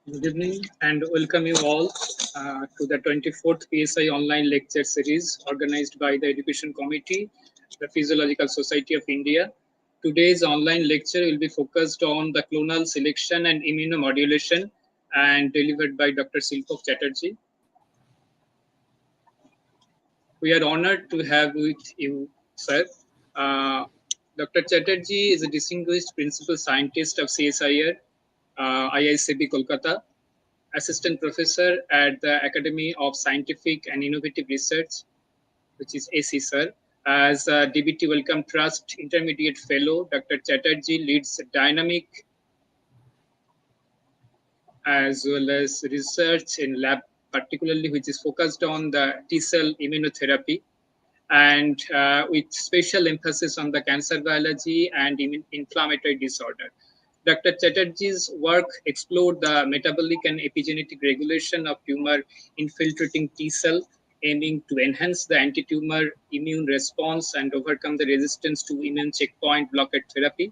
Good evening and welcome you all to the 24th PSI online lecture series organized by the Education Committee, the Physiological Society of India. Today's online lecture will be focused on the clonal selection and immunomodulation and delivered by Dr. Shilpak Chatterjee. We are honored to have with you, sir. Uh, Dr. Chatterjee is a distinguished principal scientist of CSIR, IICB Kolkata, assistant professor at the Academy of Scientific and Innovative Research, which is AcSIR. As a DBT Wellcome Trust Intermediate Fellow, Dr. Chatterjee leads dynamic as well as research in lab, particularly which is focused on the T cell immunotherapy and with special emphasis on the cancer biology and inflammatory disorder. Dr. Chatterjee's work explored the metabolic and epigenetic regulation of tumor infiltrating T cell, aiming to enhance the anti-tumor immune response and overcome the resistance to immune checkpoint blockade therapy.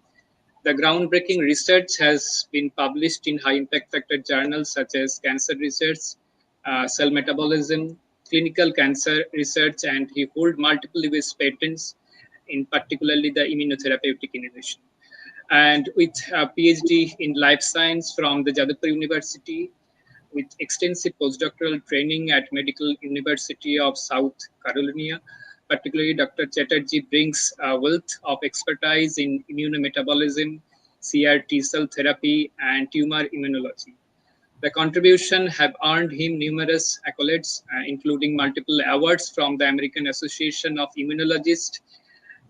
The groundbreaking research has been published in high impact factor journals such as Cancer Research, Cell Metabolism, Clinical Cancer Research, and he holds multiple US patents, in particularly the immunotherapeutic innovation. And with a PhD in life science from the Jadavpur University, with extensive postdoctoral training at Medical University of South Carolina. Particularly, Dr. Chatterjee brings a wealth of expertise in immunometabolism, CR cell therapy, and tumor immunology. The contribution have earned him numerous accolades, including multiple awards from the American Association of Immunologists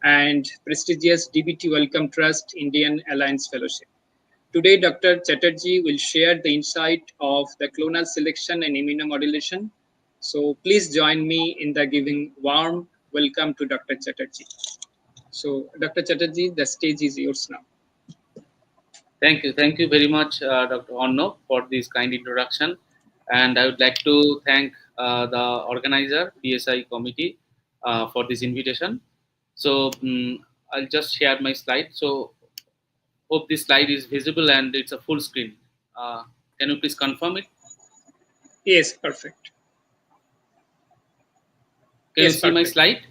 and prestigious DBT Wellcome Trust Indian Alliance Fellowship. Today, Dr. Chatterjee will share the insight of the clonal selection and immunomodulation. So please join me in the giving warm welcome to Dr. Chatterjee. So, Dr. Chatterjee, the stage is yours now. Thank you very much, Dr. Onno, for this kind introduction. And I would like to thank the organizer, PSI committee, for this invitation. So I'll just share my slide. So hope this slide is visible and it's a full screen. Can you please confirm it? Yes, perfect. Can you Yes, see my perfect. slide?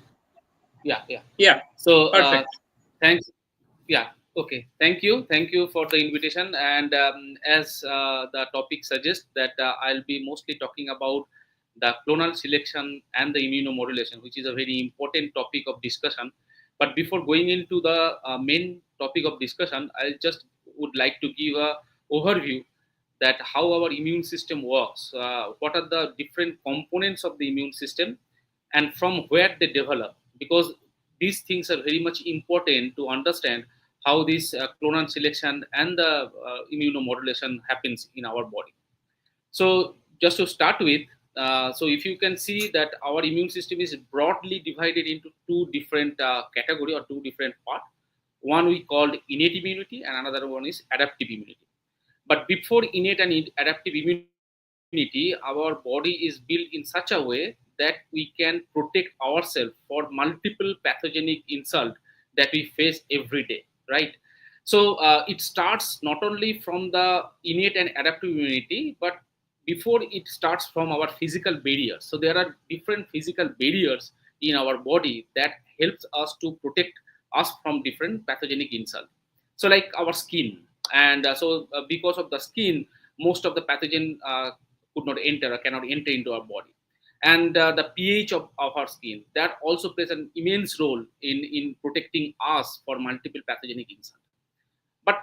Yeah. Yeah, So perfect. thanks. Yeah. Okay. Thank you for the invitation. And as the topic suggests, that I'll be mostly talking about the clonal selection and the immunomodulation, which is a very important topic of discussion. But before going into the main topic of discussion, I just would like to give a overview that how our immune system works, what are the different components of the immune system, and from where they develop, because these things are very much important to understand how this clonal selection and the immunomodulation happens in our body. So just to start with, so if you can see that our immune system is broadly divided into two different category or two different parts. One we called innate immunity and another one is adaptive immunity. But before innate and adaptive immunity, our body is built in such a way that we can protect ourselves for multiple pathogenic insult that we face every day, right? So it starts not only from the innate and adaptive immunity, but before it starts from our physical barriers. So there are different physical barriers in our body that helps us to protect us from different pathogenic insult. So like our skin, and because of the skin, most of the pathogen could not enter or cannot enter into our body. And the pH of our skin, that also plays an immense role in protecting us for multiple pathogenic insult. But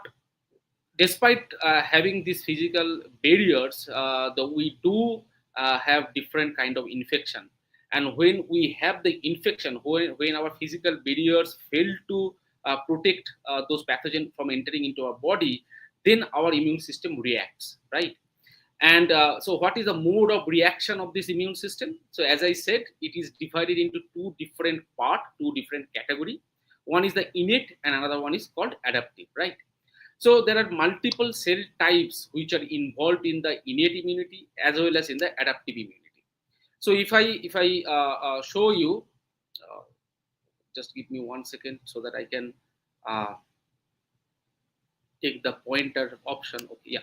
despite having these physical barriers, we do have different kind of infection. And when we have the infection, when our physical barriers fail to protect those pathogens from entering into our body, then our immune system reacts, right? And so what is the mode of reaction of this immune system? So as I said, it is divided into two different part, two different category. One is the innate and another one is called adaptive, right? So there are multiple cell types which are involved in the innate immunity as well as in the adaptive immunity. So if I show you, uh, just give me 1 second so that I can uh, take the pointer option. Okay, yeah.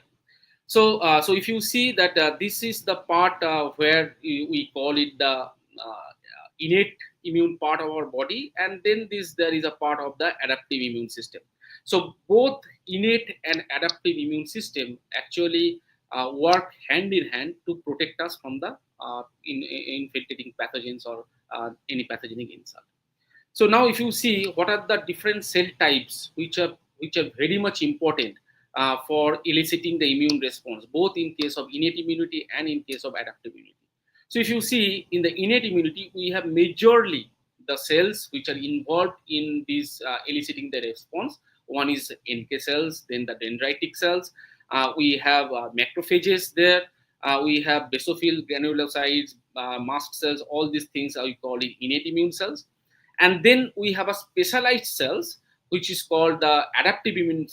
So if you see that this is the part where we call it the innate immune part of our body, and then there is a part of the adaptive immune system. So both innate and adaptive immune system actually work hand in hand to protect us from the infiltrating pathogens or any pathogenic insult. So now if you see what are the different cell types which are very much important for eliciting the immune response, both in case of innate immunity and in case of adaptive immunity. So if you see in the innate immunity, we have majorly the cells which are involved in this eliciting the response. One is NK cells, then the dendritic cells. We have macrophages there. We have basophil granulocytes, mast cells. All these things are we call it innate immune cells. And then we have a specialized cells which is called the adaptive immune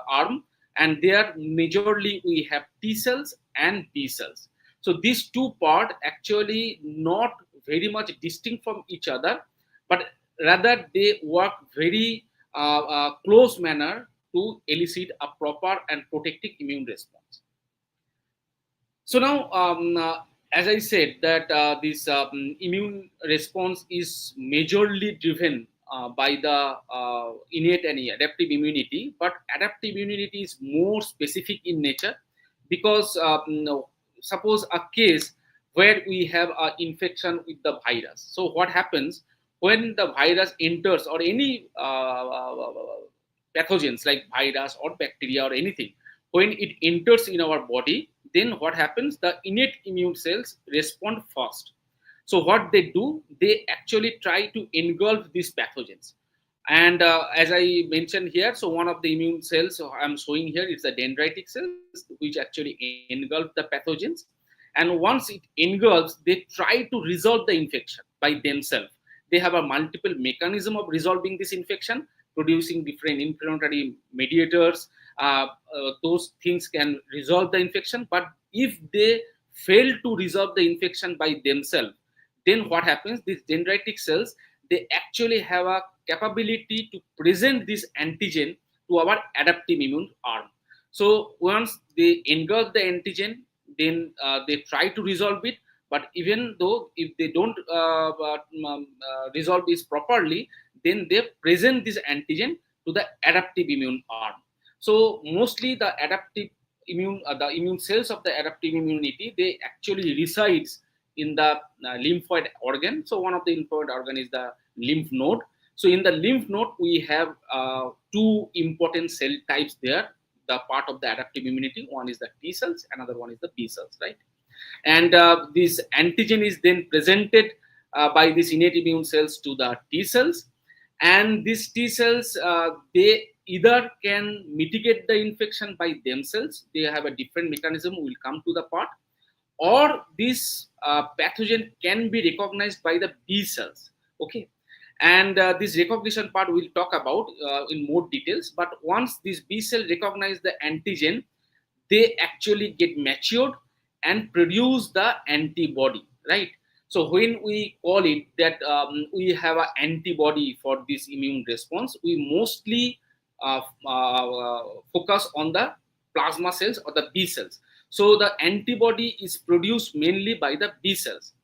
arm, and there majorly we have T cells and B cells. So these two parts actually not very much distinct from each other, but rather they work very close manner to elicit a proper and protective immune response. So now, as I said, that this immune response is majorly driven by the innate and adaptive immunity, but adaptive immunity is more specific in nature because suppose a case where we have an infection with the virus. So what happens when the virus enters or any pathogens like virus or bacteria or anything, when it enters in our body, then what happens, the innate immune cells respond first. So what they do, they actually try to engulf these pathogens. And as I mentioned here, so one of the immune cells I'm showing here is the dendritic cells which actually engulf the pathogens. And once it engulfs, they try to resolve the infection by themselves. They have a multiple mechanism of resolving this infection, producing different inflammatory mediators. Those things can resolve the infection, but if they fail to resolve the infection by themselves, then what happens, these dendritic cells, they actually have a capability to present this antigen to our adaptive immune arm. So once they engulf the antigen, then they try to resolve it, but even though if they don't resolve this properly, then they present this antigen to the adaptive immune arm. So mostly the adaptive the immune cells of the adaptive immunity, they actually resides in the lymphoid organ. So one of the lymphoid organ is the lymph node. So in the lymph node, we have two important cell types there, the part of the adaptive immunity. One is the T cells, another one is the B cells, right? And this antigen is then presented by these innate immune cells to the T cells, and these T cells, they either can mitigate the infection by themselves. They have a different mechanism, we'll come to the part, or this pathogen can be recognized by the B cells. Okay, and this recognition part we'll talk about in more details. But once this B cell recognize the antigen, they actually get matured and produce the antibody, right? So when we call it that we have an antibody for this immune response, we mostly focus on the plasma cells or the B cells. So the antibody is produced mainly by the B cells,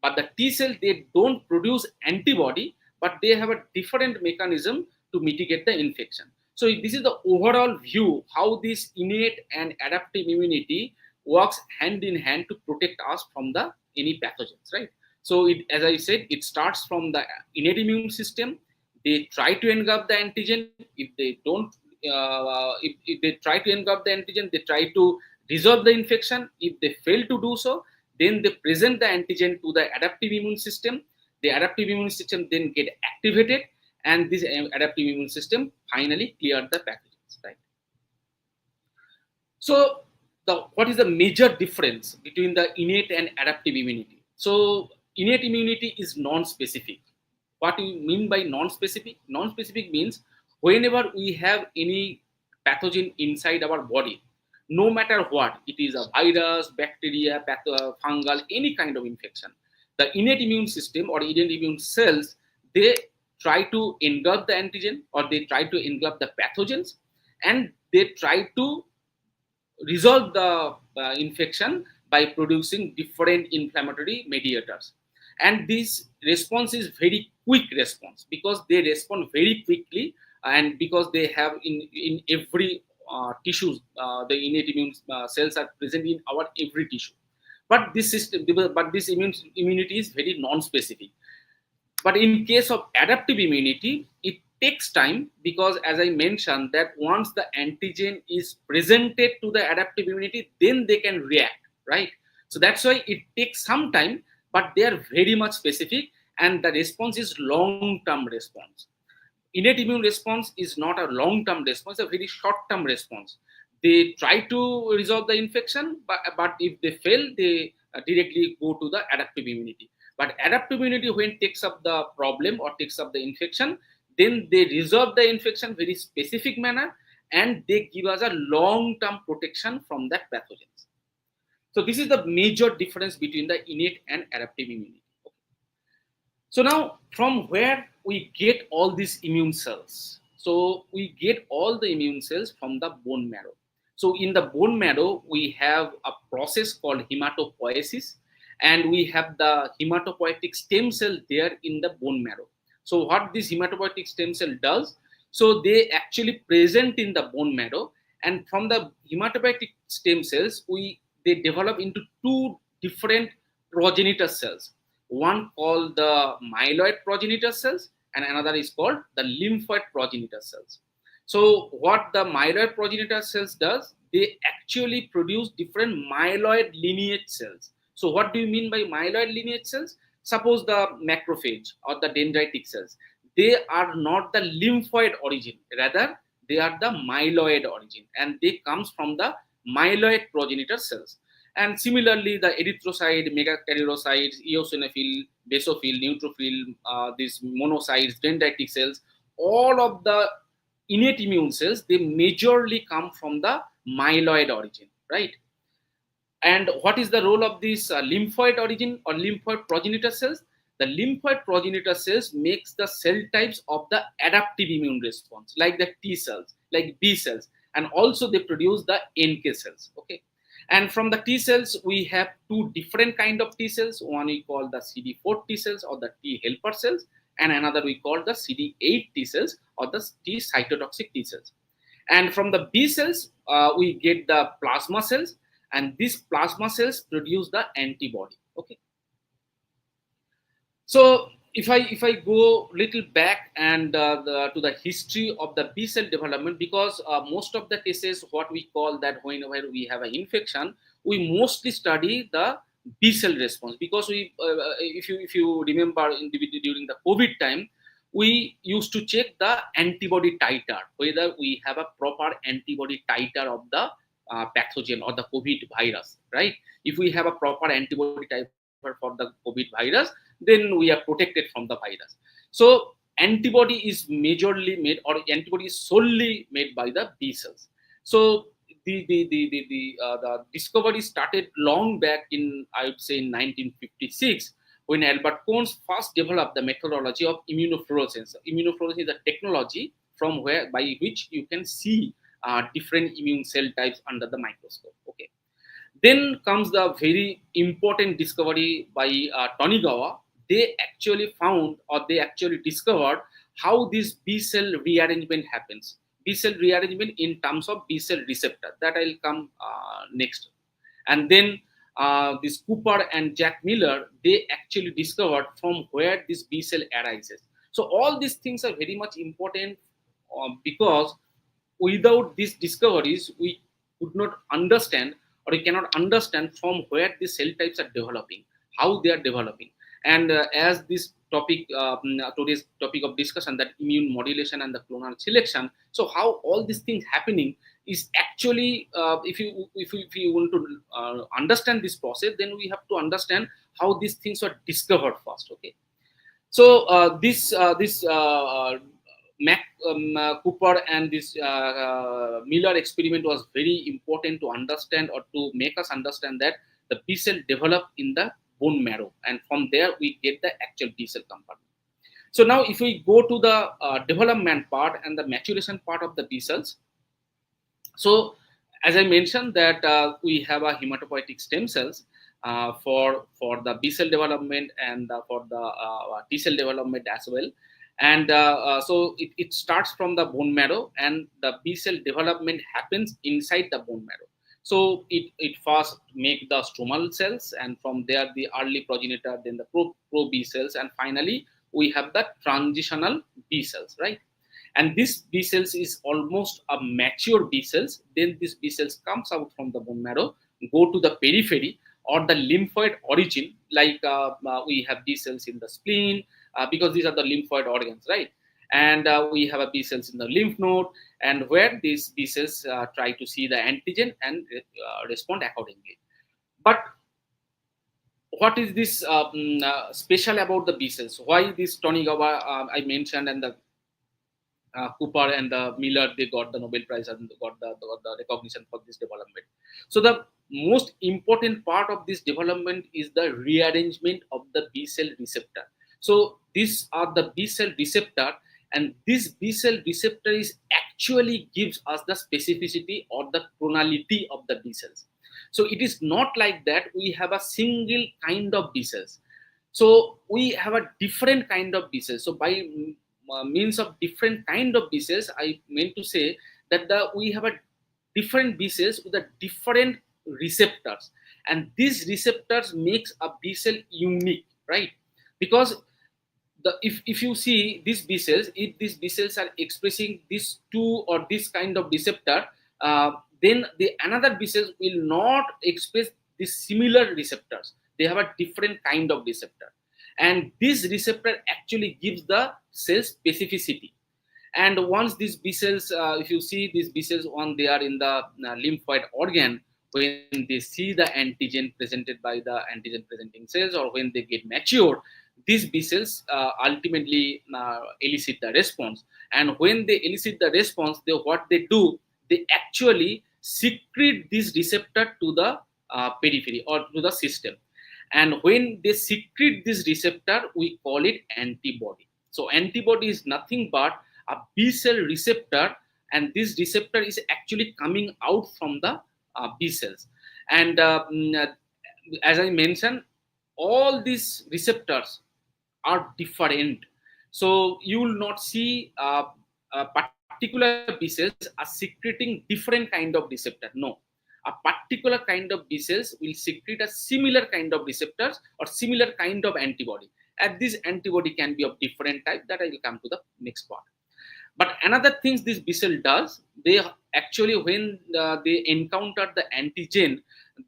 but the T cell, they don't produce antibody, but they have a different mechanism to mitigate the infection. So this is the overall view how this innate and adaptive immunity works hand in hand to protect us from the any pathogens, right? So it, as I said, it starts from the innate immune system. They try to engulf the antigen. If they don't, if they try to engulf the antigen, they try to resolve the infection. If they fail to do so, then they present the antigen to the adaptive immune system. The adaptive immune system then get activated, and this adaptive immune system finally cleared the pathogens, right? So what is the major difference between the innate and adaptive immunity? So innate immunity is non-specific. What do you mean by non-specific? Non-specific means whenever we have any pathogen inside our body, no matter what, it is a virus, bacteria, fungal, any kind of infection, the innate immune system or innate immune cells, they try to engulf the antigen or they try to engulf the pathogens, and they try to resolve the infection by producing different inflammatory mediators. And this response is very quick response because they respond very quickly, and because they have in every tissues, the innate immune cells are present in our every tissue. But this system, but this immunity is very non-specific. But in case of adaptive immunity, it takes time, because as I mentioned, that once the antigen is presented to the adaptive immunity, then they can react, right? So that's why it takes some time, but they are very much specific, and the response is long-term response. Innate immune response is not a long-term response, a very short-term response. They try to resolve the infection, but if they fail, they directly go to the adaptive immunity. But adaptive immunity, when takes up the problem or takes up the infection, then they resolve the infection very specific manner, and they give us a long-term protection from that pathogens. So this is the major difference between the innate and adaptive immunity. So now, from where we get all these immune cells? So we get all the immune cells from the bone marrow. So in the bone marrow, we have a process called hematopoiesis, and we have the hematopoietic stem cell there in the bone marrow. So what this hematopoietic stem cell does? So they actually present in the bone marrow, and from the hematopoietic stem cells, they develop into two different progenitor cells, one called the myeloid progenitor cells, and another is called the lymphoid progenitor cells. So what the myeloid progenitor cells does, they actually produce different myeloid lineage cells. So what do you mean by myeloid lineage cells? Suppose the macrophage or the dendritic cells, they are not the lymphoid origin, rather they are the myeloid origin, and they comes from the myeloid progenitor cells. And similarly, the erythrocyte, megakaryocytes, eosinophil, basophil, neutrophil, these monocytes, dendritic cells, all of the innate immune cells, they majorly come from the myeloid origin, right? And what is the role of these lymphoid origin or lymphoid progenitor cells? The lymphoid progenitor cells makes the cell types of the adaptive immune response, like the T cells, like B cells, and also they produce the NK cells. Okay, and from the T cells, we have two different kind of T cells. One we call the CD4 T cells or the T helper cells, and another we call the CD8 T cells or the T cytotoxic T cells. And from the B cells, we get the plasma cells, and these plasma cells produce the antibody. Okay, so if I go little back and to the history of the B cell development, because most of the cases, what we call that whenever we have an infection, we mostly study the B cell response, because if you remember during the COVID time, we used to check the antibody titer, whether we have a proper antibody titer of the pathogen or the COVID virus, right? If we have a proper antibody titer for the COVID virus, then we are protected from the virus. So antibody is majorly made, or antibody is solely made by the B cells. So the discovery started long back in, I would say, in 1956, when Albert Kohns first developed the methodology of immunofluorescence. Immunofluorescence is a technology from where by which you can see different immune cell types under the microscope. Okay. Then comes the very important discovery by Tonigawa. They actually found, or they actually discovered, how this B cell rearrangement happens. B cell rearrangement in terms of B cell receptor. That I'll come next. And then this Cooper and Jack Miller, they actually discovered from where this B cell arises. So all these things are very much important, because without these discoveries, we could not understand, or we cannot understand from where the cell types are developing, how they are developing. And as this topic, today's topic of discussion, that immune modulation and the clonal selection, so how all these things happening is actually, if you want to understand this process, then we have to understand how these things were discovered first. Okay, so this Cooper and this Miller experiment was very important to understand, or to make us understand that the B cell develop in the bone marrow, and from there we get the actual B cell compartment. So now if we go to the development part and the maturation part of the B cells, so as I mentioned that we have a hematopoietic stem cells for the B cell development and for the T cell development as well. And so it starts from the bone marrow, and the B cell development happens inside the bone marrow. So it first make the stromal cells, and from there the early progenitor, then the pro B cells, and finally we have the transitional B cells, right? And this B cells is almost a mature B cells. Then this B cells comes out from the bone marrow, go to the periphery or the lymphoid origin, like we have B cells in the spleen, because these are the lymphoid organs, right? And we have a B cells in the lymph node, and where these B cells try to see the antigen and respond accordingly. But what is this special about the B cells? Why this Tony Gawa I mentioned, and the Cooper and the Miller, they got the Nobel Prize and got the recognition for this development. So the most important part of this development is the rearrangement of the B cell receptor. So these are the B cell receptor, and this B cell receptor is actually gives us the specificity or the clonality of the B cells. So it is not like that we have a single kind of B cells. So we have a different kind of B cells. So by means of different kind of B cells, I meant to say that we have a different B cells with a different receptors, and these receptors makes a B cell unique, right? Because if you see these B cells, if these B cells are expressing this two or this kind of receptor, then the another B cells will not express these similar receptors. They have a different kind of receptor, and this receptor actually gives the cell specificity. And once these B cells, if you see these B cells when they are in the lymphoid organ, when they see the antigen presented by the antigen presenting cells, or when they get mature, these B cells ultimately elicit the response. And when they elicit the response, what they do, they actually secrete this receptor to the periphery or to the system. And when they secrete this receptor, we call it antibody. So antibody is nothing but a B cell receptor, and this receptor is actually coming out from the B cells. And as I mentioned, all these receptors are different. So you will not see particular B cells are secreting different kind of receptor. No, a particular kind of B cells will secrete a similar kind of receptors or similar kind of antibody. And this antibody can be of different type, that I will come to the next part. But another things this B cell does, they actually, when they encounter the antigen,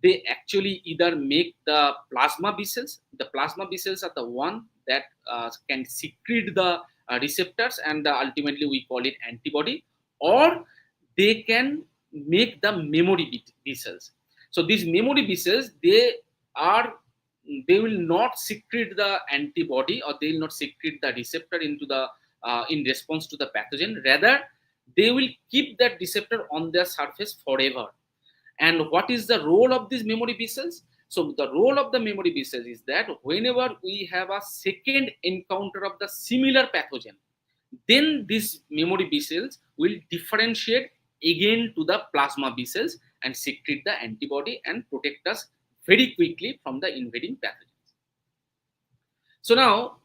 they actually either make the plasma B cells. The plasma B cells are the one that can secrete the receptors, and ultimately we call it antibody, or they can make the memory B cells. So these memory B cells, they will not secrete the antibody, or they will not secrete the receptor into the in response to the pathogen. Rather, they will keep that receptor on their surface forever. And what is the role of these memory B cells? So the role of the memory B cells is that whenever we have a second encounter of the similar pathogen, then these memory B cells will differentiate again to the plasma B cells and secrete the antibody and protect us very quickly from the invading pathogens. So now,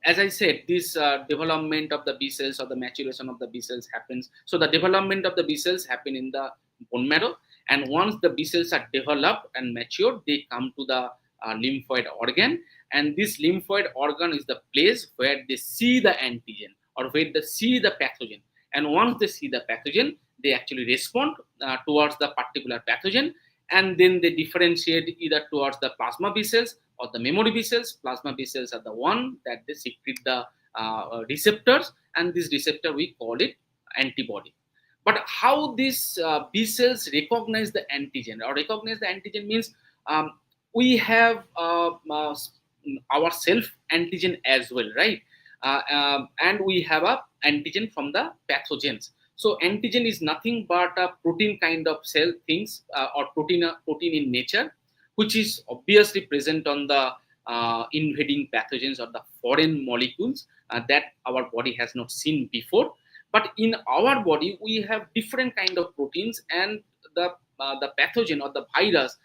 as I said, this development of the B cells or the maturation of the B cells happens. So the development of the B cells happen in the bone marrow, and once the B cells are developed and matured, they come to the lymphoid organ, and this lymphoid organ is the place where they see the antigen or where they see the pathogen. And once they see the pathogen, they actually respond towards the particular pathogen, and then they differentiate either towards the plasma B cells or the memory B cells. Plasma B cells are the one that they secrete the receptors, and this receptor we call it antibody. But how these B cells recognize the antigen, or recognize the antigen means we have our self antigen as well, right? And we have a antigen from the pathogens. So antigen is nothing but a protein kind of cell things, or protein in nature, which is obviously present on the invading pathogens or the foreign molecules that our body has not seen before. But in our body we have different kind of proteins, and the pathogen or the virus,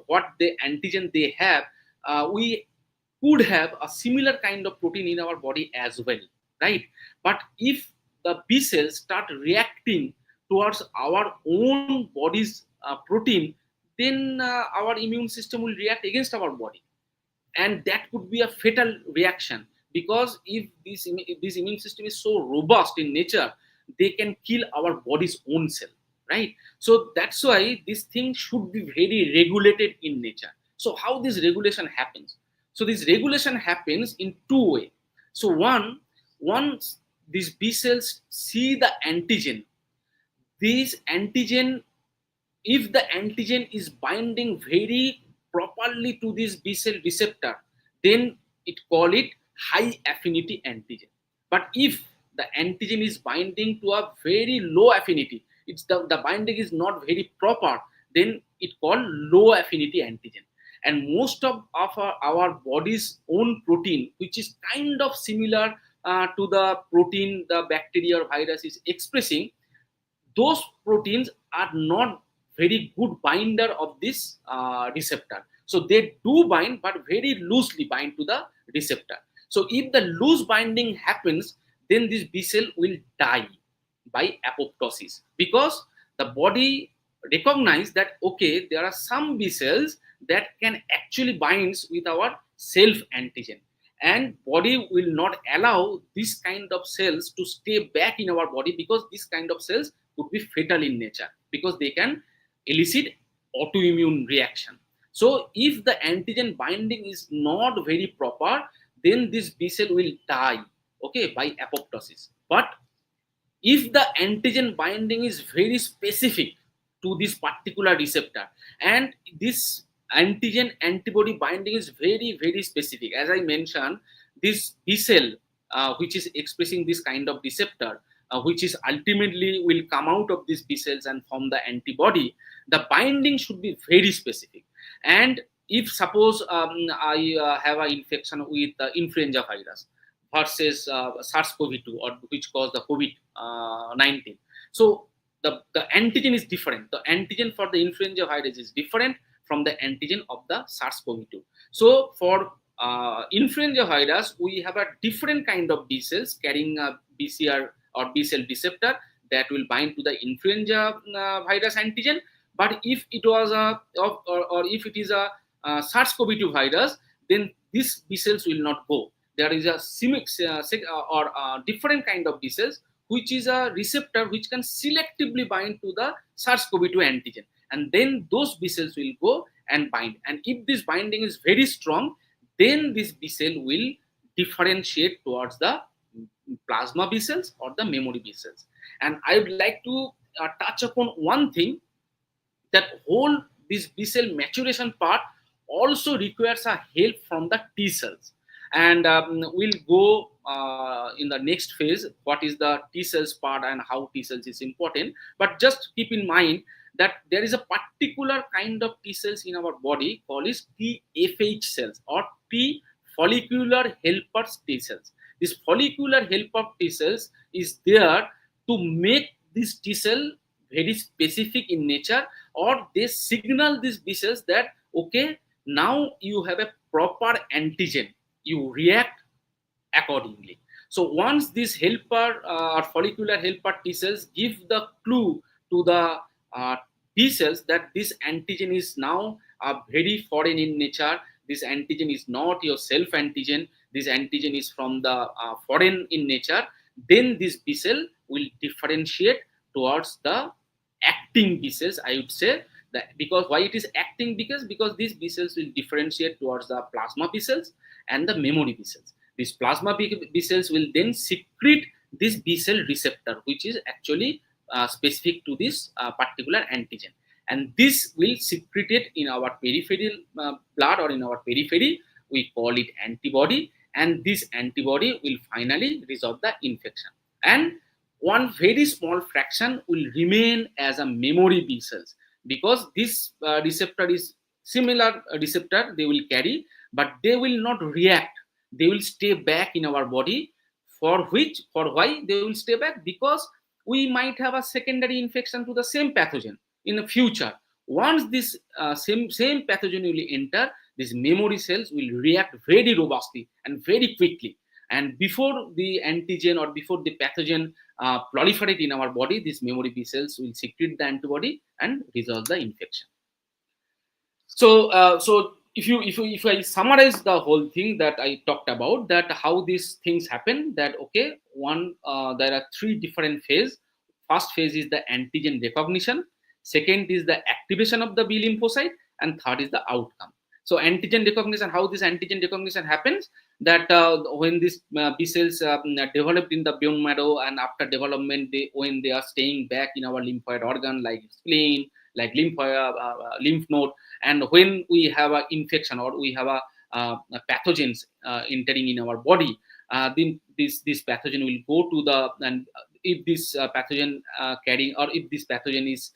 what the antigen they have, we could have a similar kind of protein in our body as well, right? But if the B cells start reacting towards our own body's protein, then our immune system will react against our body, and that could be a fatal reaction, because if this immune system is so robust in nature, they can kill our body's own cell, right? So that's why this thing should be very regulated in nature. So how this regulation happens? So this regulation happens in two ways. So once these B cells see the antigen, this antigen, if the antigen is binding very properly to this B cell receptor, then it call it high affinity antigen. But if the antigen is binding to a very low affinity, it's the binding is not very proper, then it called low affinity antigen. And most of our body's own protein, which is kind of similar to the protein the bacteria or virus is expressing, those proteins are not very good binder of this receptor. So they do bind, but very loosely bind to the receptor. So if the loose binding happens, then this B cell will die by apoptosis, because the body recognize that okay, there are some B cells that can actually binds with our self antigen, and body will not allow this kind of cells to stay back in our body, because this kind of cells could be fatal in nature, because they can elicit autoimmune reaction. So if the antigen binding is not very proper, then this B cell will die, okay, by apoptosis. But if the antigen binding is very specific to this particular receptor, and this antigen antibody binding is very specific, as I mentioned, this B cell which is expressing this kind of receptor, which is ultimately will come out of these B cells and form the antibody, the binding should be very specific. And if suppose I have an infection with influenza virus versus SARS-CoV-2, or which caused the COVID-19. So the antigen is different. The antigen for the influenza virus is different from the antigen of the SARS-CoV-2. So for influenza virus, we have a different kind of B cells carrying a BCR or B cell receptor that will bind to the influenza virus antigen. But if it was or if it is a SARS-CoV-2 virus, then these B cells will not go. There is a different kind of B cells, which is a receptor which can selectively bind to the SARS-CoV-2 antigen, and then those B cells will go and bind. And if this binding is very strong, then this B cell will differentiate towards the plasma B cells or the memory B cells. And I would like to touch upon one thing, that whole this B cell maturation part also requires a help from the T cells. And we'll go in the next phase what is the T cells part and how T cells is important. But just keep in mind that there is a particular kind of T cells in our body called is TFH cells, or T follicular helper T cells. This follicular helper T cells is there to make this T cell very specific in nature, or they signal these B cells that okay, now you have a proper antigen, you react accordingly. So once this helper or follicular helper T cells give the clue to the T cells that this antigen is now very foreign in nature, this antigen is not your self antigen, this antigen is from the foreign in nature, then this B cell will differentiate towards the acting B cells, I would say. That because why it is acting, because these B cells will differentiate towards the plasma B cells and the memory B cells. These plasma B cells will then secrete this B cell receptor, which is actually specific to this particular antigen, and this will secrete it in our peripheral blood or in our periphery. We call it antibody, and this antibody will finally resolve the infection, and one very small fraction will remain as a memory B cells, because this receptor is similar receptor they will carry, but they will not react, they will stay back in our body for why they will stay back, because we might have a secondary infection to the same pathogen in the future. Once this same pathogen will enter, these memory cells will react very robustly and very quickly, and before the antigen or before the pathogen proliferate in our body, these memory B cells will secrete the antibody and resolve the infection. So if I summarize the whole thing that I talked about, that how these things happen, that okay, one there are three different phases. First phase is the antigen recognition, second is the activation of the B lymphocyte, and third is the outcome. So antigen recognition, how this antigen recognition happens, that when these B cells developed in the bone marrow, and after development, when they are staying back in our lymphoid organ like spleen, like lymph node, and when we have an infection or we have a pathogens entering in our body, then this pathogen will go to the, and if this pathogen carrying, or if this pathogen is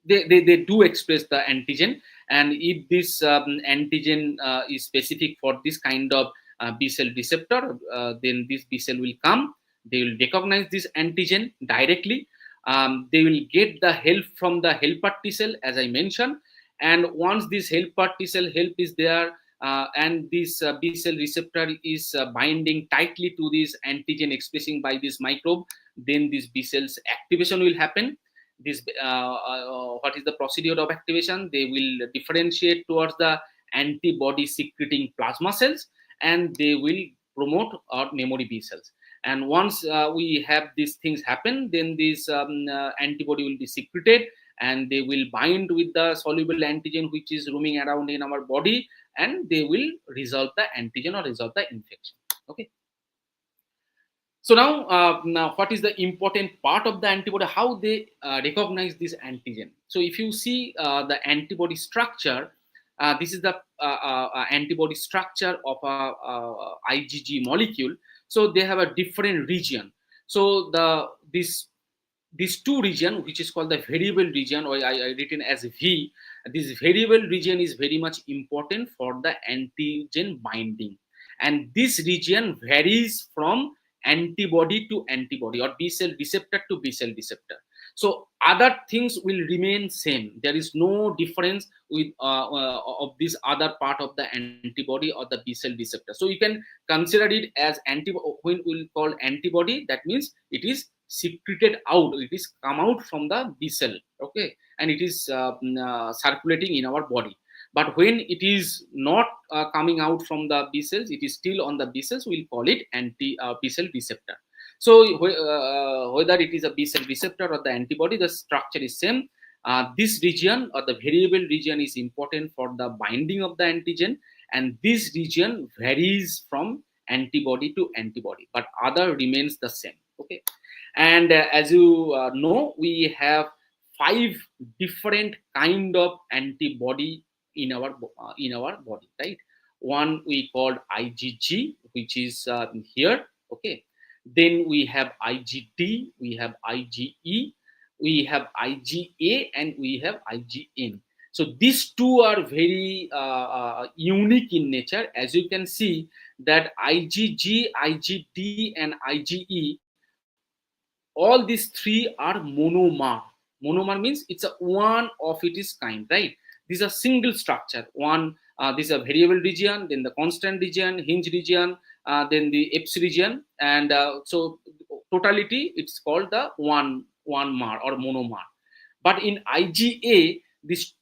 they do express the antigen, and if this antigen is specific for this kind of B cell receptor, then this B cell will come, they will recognize this antigen directly. They will get the help from the helper T cell, as I mentioned, and once this helper T cell help is there, and this B cell receptor is binding tightly to this antigen expressing by this microbe, then this B cells activation will happen. This what is the procedure of activation? They will differentiate towards the antibody secreting plasma cells, and they will promote our memory B cells. And once we have these things happen, then this antibody will be secreted, and they will bind with the soluble antigen which is roaming around in our body, and they will resolve the antigen or resolve the infection. Okay. So now what is the important part of the antibody? How they recognize this antigen? So if you see the antibody structure, this is the antibody structure of a IgG molecule. So they have a different region. So these two region, which is called the variable region, or I written as V. This variable region is very much important for the antigen binding, and this region varies from antibody to antibody, or B cell receptor to B cell receptor. So other things will remain same. There is no difference with of this other part of the antibody or the B cell receptor. So you can consider it as antibody. When we'll call antibody, that means it is secreted out, it is come out from the B cell, okay, and it is circulating in our body. But when it is not coming out from the B cells, it is still on the B cells, we'll call it B cell receptor. So whether it is a B cell receptor or the antibody, the structure is same. This region or the variable region is important for the binding of the antigen, and this region varies from antibody to antibody, but other remains the same. Okay, and as you know, we have 5 different kind of antibody in our body, right? One we called IgG, which is here. Okay, then we have IgD, we have IgE, we have IgA, and we have IgM. So these two are very unique in nature. As you can see that IgG, IgD, and IgE, all these three are monomer. Monomer means it's a one of its kind, right? These are single structure. One, this is a variable region, then the constant region, hinge region, then the Epsi region, and so totality it's called the one mer or monomer. But in IgA, this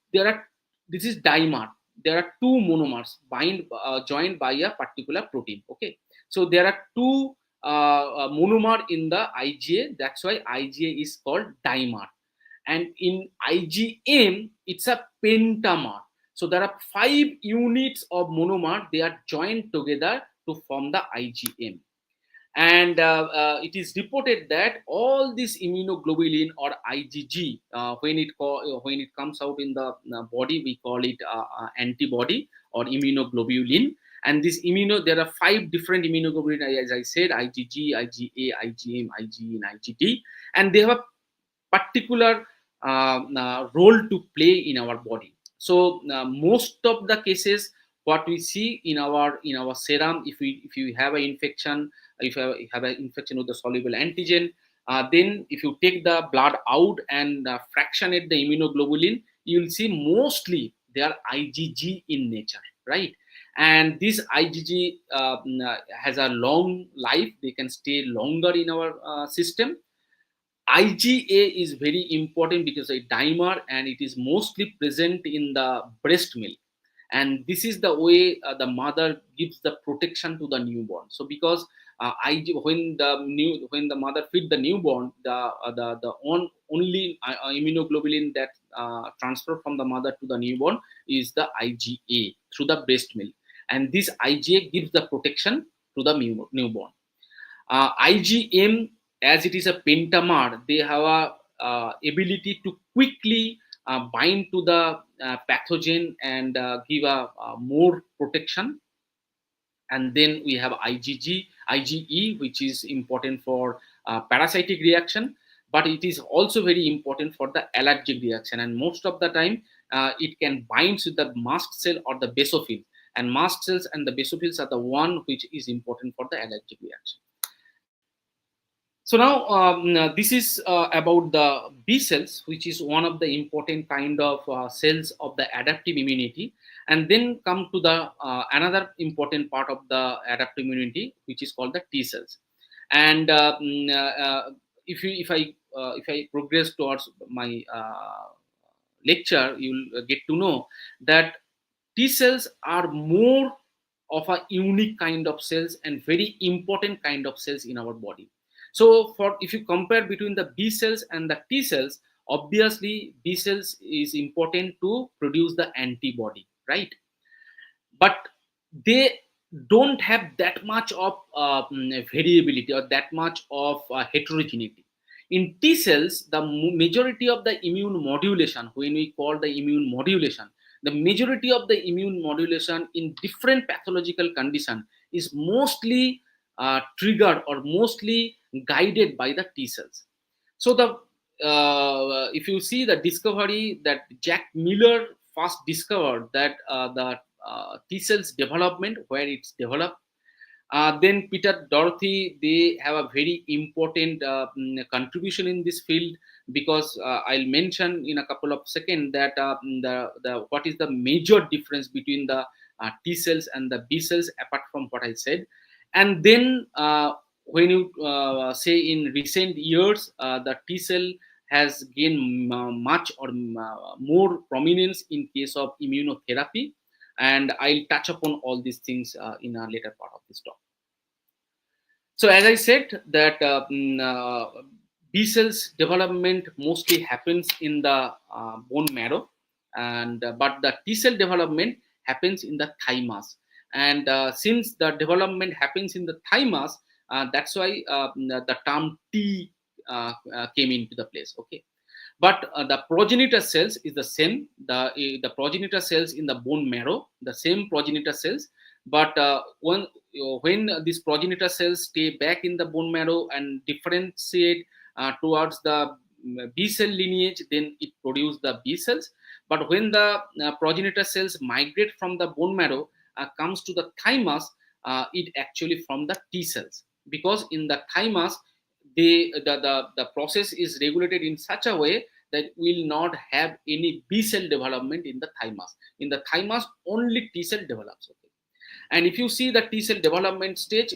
is dimer. There are two monomers joined by a particular protein. Okay, so there are two monomer in the IgA. That's why IgA is called dimer. And in IgM, it's a pentamer. So there are 5 units of monomer. They are joined together to form the IgM. And it is reported that all this immunoglobulin or IgG, when it comes out in the body, we call it antibody or immunoglobulin. And this there are 5 different immunoglobulin, as I said: IgG, IgA, IgM, IgE, and IgD, and they have a particular role to play in our body. So most of the cases what we see in our serum, if you have an infection, if you have an infection with the soluble antigen, then if you take the blood out and fractionate the immunoglobulin, you will see mostly they are IgG in nature, right? And this IgG has a long life; they can stay longer in our system. IgA is very important because a dimer, and it is mostly present in the breast milk, and this is the way the mother gives the protection to the newborn. So because when the mother feed the newborn, only immunoglobulin that transfer from the mother to the newborn is the IgA through the breast milk, and this IgA gives the protection to the newborn. IgM, as it is a pentamer, they have a ability to quickly bind to the pathogen and give a more protection. And then we have IgE, which is important for parasitic reaction, but it is also very important for the allergic reaction. And most of the time, it can bind with the mast cell or the basophil. And mast cells and the basophils are the one which is important for the allergic reaction. So now this is about the B cells, which is one of the important kind of cells of the adaptive immunity, and then come to the another important part of the adaptive immunity, which is called the T cells. And if I progress towards my lecture, you'll get to know that T cells are more of a unique kind of cells and very important kind of cells in our body. So for if you compare between the B cells and the T cells, obviously B cells is important to produce the antibody, right? But they don't have that much of variability or that much of heterogeneity. In T cells, the majority of the immune modulation, when we call the immune modulation, the majority of the immune modulation in different pathological condition is mostly triggered or mostly guided by the T cells. So the if you see the discovery that Jack Miller first discovered that the T cells development, where it's developed. Then Peter Dorothy, they have a very important contribution in this field, because I'll mention in a couple of seconds that the what is the major difference between the T cells and the B cells, apart from what I said. And then when you say in recent years, the T cell has gained much or more prominence in case of immunotherapy, and I'll touch upon all these things in a later part of this talk. So as I said that B cells development mostly happens in the bone marrow, and but the T cell development happens in the thymus. And since the development happens in the thymus, that's why the term T came into the place. Okay. But the progenitor cells is the same. The progenitor cells in the bone marrow, the same progenitor cells. But when these progenitor cells stay back in the bone marrow and differentiate towards the B cell lineage, then it produces the B cells. But when the progenitor cells migrate from the bone marrow, comes to the thymus, it actually from the T cells, because in the thymus the process is regulated in such a way that will not have any B cell development in the thymus. In the thymus, only T cell develops. Okay. And if you see the T cell development stage,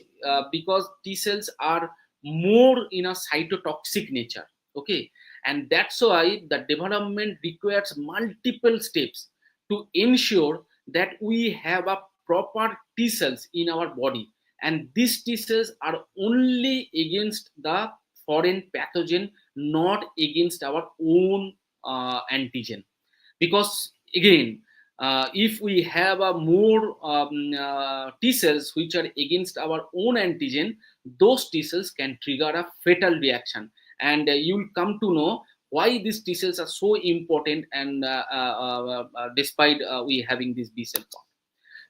because T cells are more in a cytotoxic nature, okay, and that's why the development requires multiple steps to ensure that we have a proper T cells in our body, and these T cells are only against the foreign pathogen, not against our own antigen. Because again, if we have a more T cells which are against our own antigen, those T cells can trigger a fatal reaction, and you'll come to know why these T cells are so important, and despite we having this B cell count.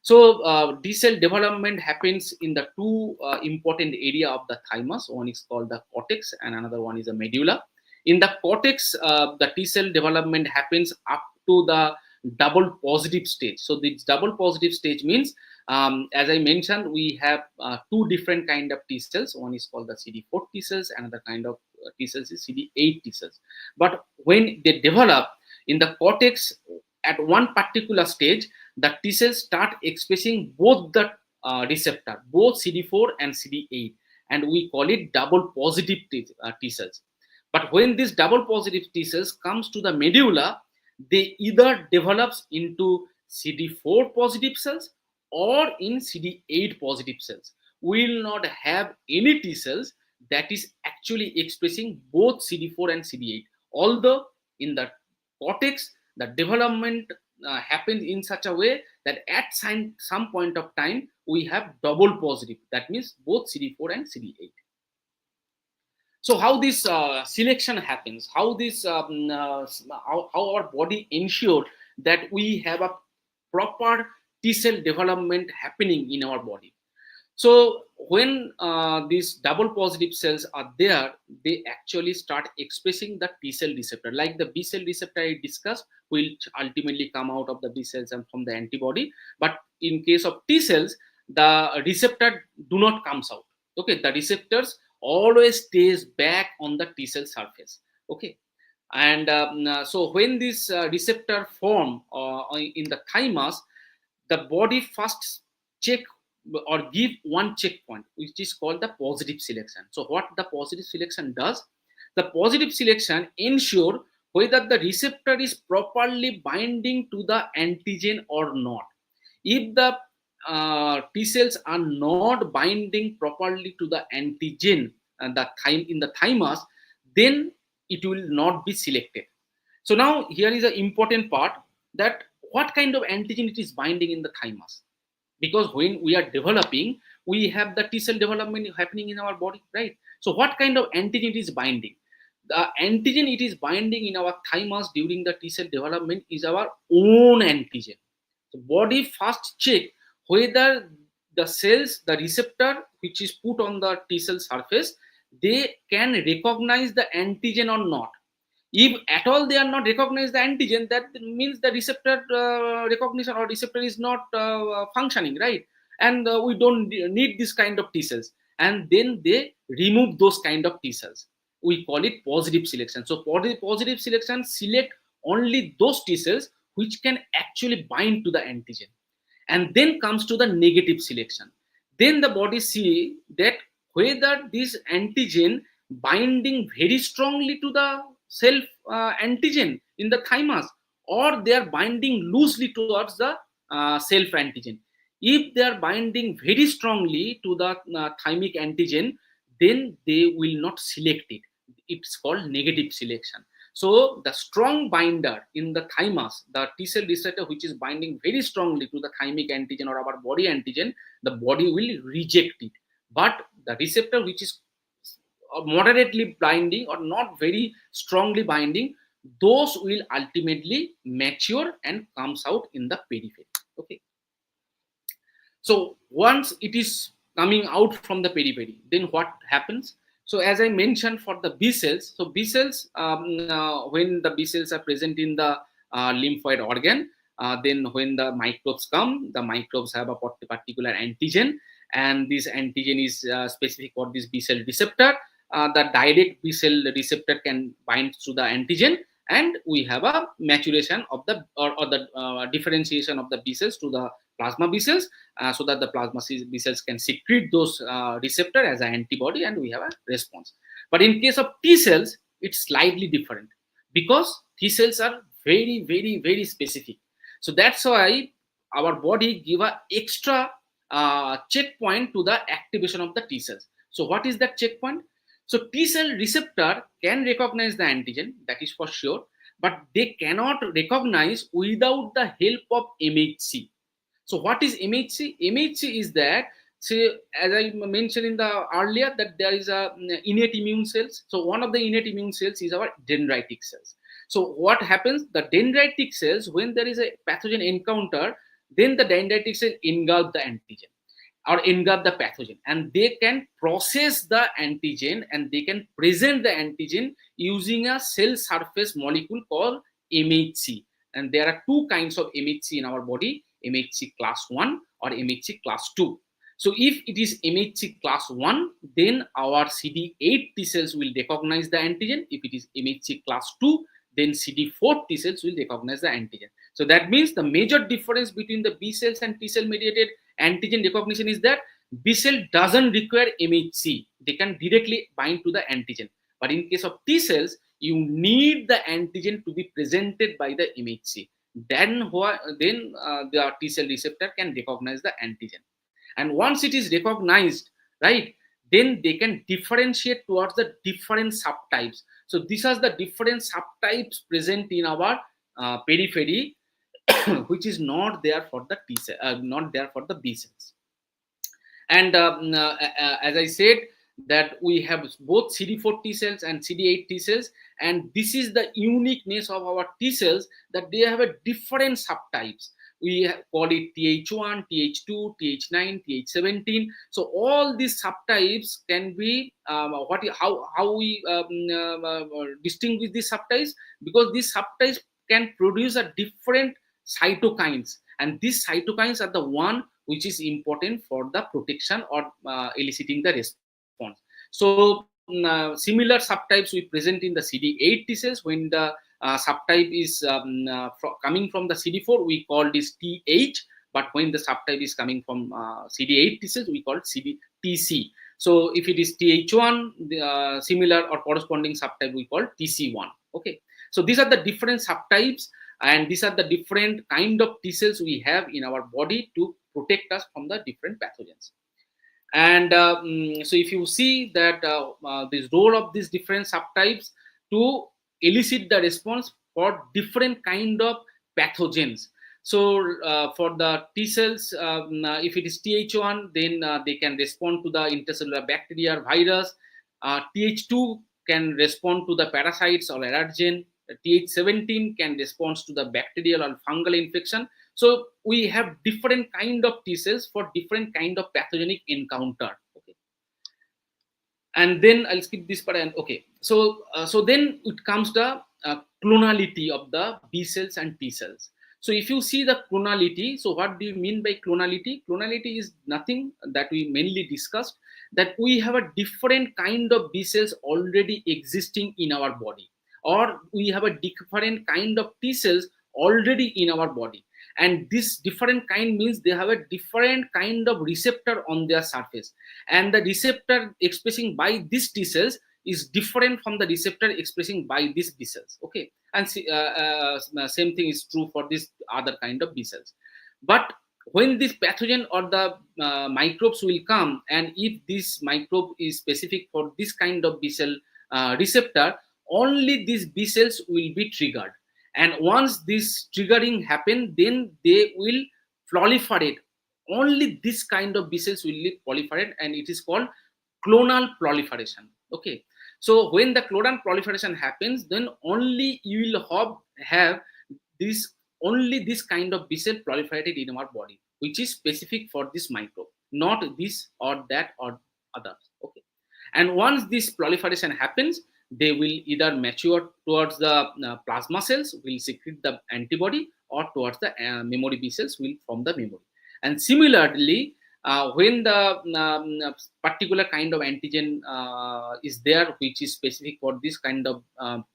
So T cell development happens in the two important area of the thymus. One is called the cortex, and another one is the medulla. In the cortex, the T cell development happens up to the double positive stage. So this double positive stage means, as I mentioned, we have two different kind of T cells. One is called the CD4 T cells, another kind of T cells is CD8 T cells. But when they develop in the cortex at one particular stage, the T cells start expressing both the receptor, both CD4 and CD8, and we call it double positive T cells. But when this double positive T cells comes to the medulla, they either develops into CD4 positive cells or in CD8 positive cells. We will not have any T cells that is actually expressing both CD4 and CD8. Although in the cortex, the development happens in such a way that at some point of time we have double positive. That means both CD4 and CD8. So how this selection happens, how this how our body ensure that we have a proper T cell development happening in our body. So when these double positive cells are there, they actually start expressing the T cell receptor, like the B cell receptor I discussed, which ultimately come out of the B cells and from the antibody. But in case of T cells, the receptor do not comes out. Okay, the receptors always stays back on the T cell surface. Okay, and so when this receptor form in the thymus, the body first check or give one checkpoint, which is called the positive selection. So what the positive selection does, the positive selection ensure whether the receptor is properly binding to the antigen or not. If the T cells are not binding properly to the antigen and in the thymus, then it will not be selected. So now here is an important part, that what kind of antigen it is binding in the thymus. Because when we are developing, we have the T cell development happening in our body, right? So what kind of antigen it is binding? The antigen it is binding in our thymus during the T cell development is our own antigen. The body first check whether the cells, the receptor which is put on the T cell surface, they can recognize the antigen or not. If at all they are not recognize the antigen, that means the receptor recognition or receptor is not functioning, right? And we don't need this kind of T cells. And then they remove those kind of T cells. We call it positive selection. So positive selection select only those T cells which can actually bind to the antigen. And then comes to the negative selection. Then the body see that whether this antigen binding very strongly to the self antigen in the thymus, or they are binding loosely towards the self antigen. If they are binding very strongly to the thymic antigen, then they will not select it. It's called negative selection. So the strong binder in the thymus, the T cell receptor which is binding very strongly to the thymic antigen or our body antigen, the body will reject it. But the receptor which is moderately binding or not very strongly binding, those will ultimately mature and comes out in the periphery. Okay. So once it is coming out from the periphery, then what happens? So as I mentioned for the B cells, so B cells, when the B cells are present in the lymphoid organ, then when the microbes come, the microbes have a particular antigen, and this antigen is specific for this B cell receptor. The direct B cell receptor can bind to the antigen, and we have a maturation of the or the differentiation of the B cells to the plasma B cells, so that the plasma B cells can secrete those receptor as an antibody, and we have a response. But in case of T cells, it's slightly different, because T cells are very, very, very specific. So that's why our body give a extra checkpoint to the activation of the T cells. So what is that checkpoint? So T cell receptor can recognize the antigen, that is for sure, but they cannot recognize without the help of MHC. So what is MHC? MHC is that, say, as I mentioned in the earlier, that there is a innate immune cells. So one of the innate immune cells is our dendritic cells. So what happens? The dendritic cells, when there is a pathogen encounter, then the dendritic cell engulf the antigen or engulf the pathogen, and they can process the antigen and they can present the antigen using a cell surface molecule called MHC. And there are two kinds of MHC in our body, MHC class 1 or MHC class 2. So if it is MHC class 1, then our CD8 T cells will recognize the antigen. If it is MHC class 2, then CD4 T cells will recognize the antigen. So that means the major difference between the B cells and T cell mediated antigen recognition is that B cell doesn't require MHC. They can directly bind to the antigen. But in case of T cells, you need the antigen to be presented by the MHC. Then the T cell receptor can recognize the antigen. And once it is recognized, right, then they can differentiate towards the different subtypes. So these are the different subtypes present in our periphery, which is not there for the T cell, not there for the B cells. And as I said, that we have both CD4 T cells and CD8 T cells, and this is the uniqueness of our T cells, that they have a different subtypes. We call it TH1, TH2, TH9, TH17. So all these subtypes can be how we distinguish these subtypes, because these subtypes can produce a different cytokines, and these cytokines are the one which is important for the protection or eliciting the response. So similar subtypes we present in the CD8 T cells. When the subtype is coming from the CD4, we call this TH, but when the subtype is coming from CD8 T cells, we call it TC. So if it is TH1, similar or corresponding subtype we call TC1. Okay, so these are the different subtypes, and these are the different kind of T cells we have in our body to protect us from the different pathogens. And so if you see that this role of these different subtypes to elicit the response for different kind of pathogens. So for the T cells, if it is TH1, then they can respond to the intercellular bacteria or virus. TH2 can respond to the parasites or allergen. TH17 can respond to the bacterial or fungal infection. So we have different kind of T cells for different kind of pathogenic encounter. Okay, and then I'll skip this part. And okay, so then it comes the clonality of the B cells and T cells. So if you see the clonality, so what do you mean by clonality? Clonality is nothing that we mainly discussed, that we have a different kind of B cells already existing in our body, or we have a different kind of T cells already in our body. And this different kind means they have a different kind of receptor on their surface, and the receptor expressing by these T cells is different from the receptor expressing by these B cells. Okay, and same thing is true for this other kind of B cells. But when this pathogen or the microbes will come, and if this microbe is specific for this kind of B cell receptor, only these B cells will be triggered. And once this triggering happen, then they will proliferate. Only this kind of B cells will proliferate, and it is called clonal proliferation. Okay, so when the clonal proliferation happens, then only you will have this only this kind of B cell proliferated in our body, which is specific for this microbe, not this or that or others. Okay, and once this proliferation happens, they will either mature towards the plasma cells, will secrete the antibody, or towards the memory B cells will form the memory. And similarly, when the particular kind of antigen is there, which is specific for this kind of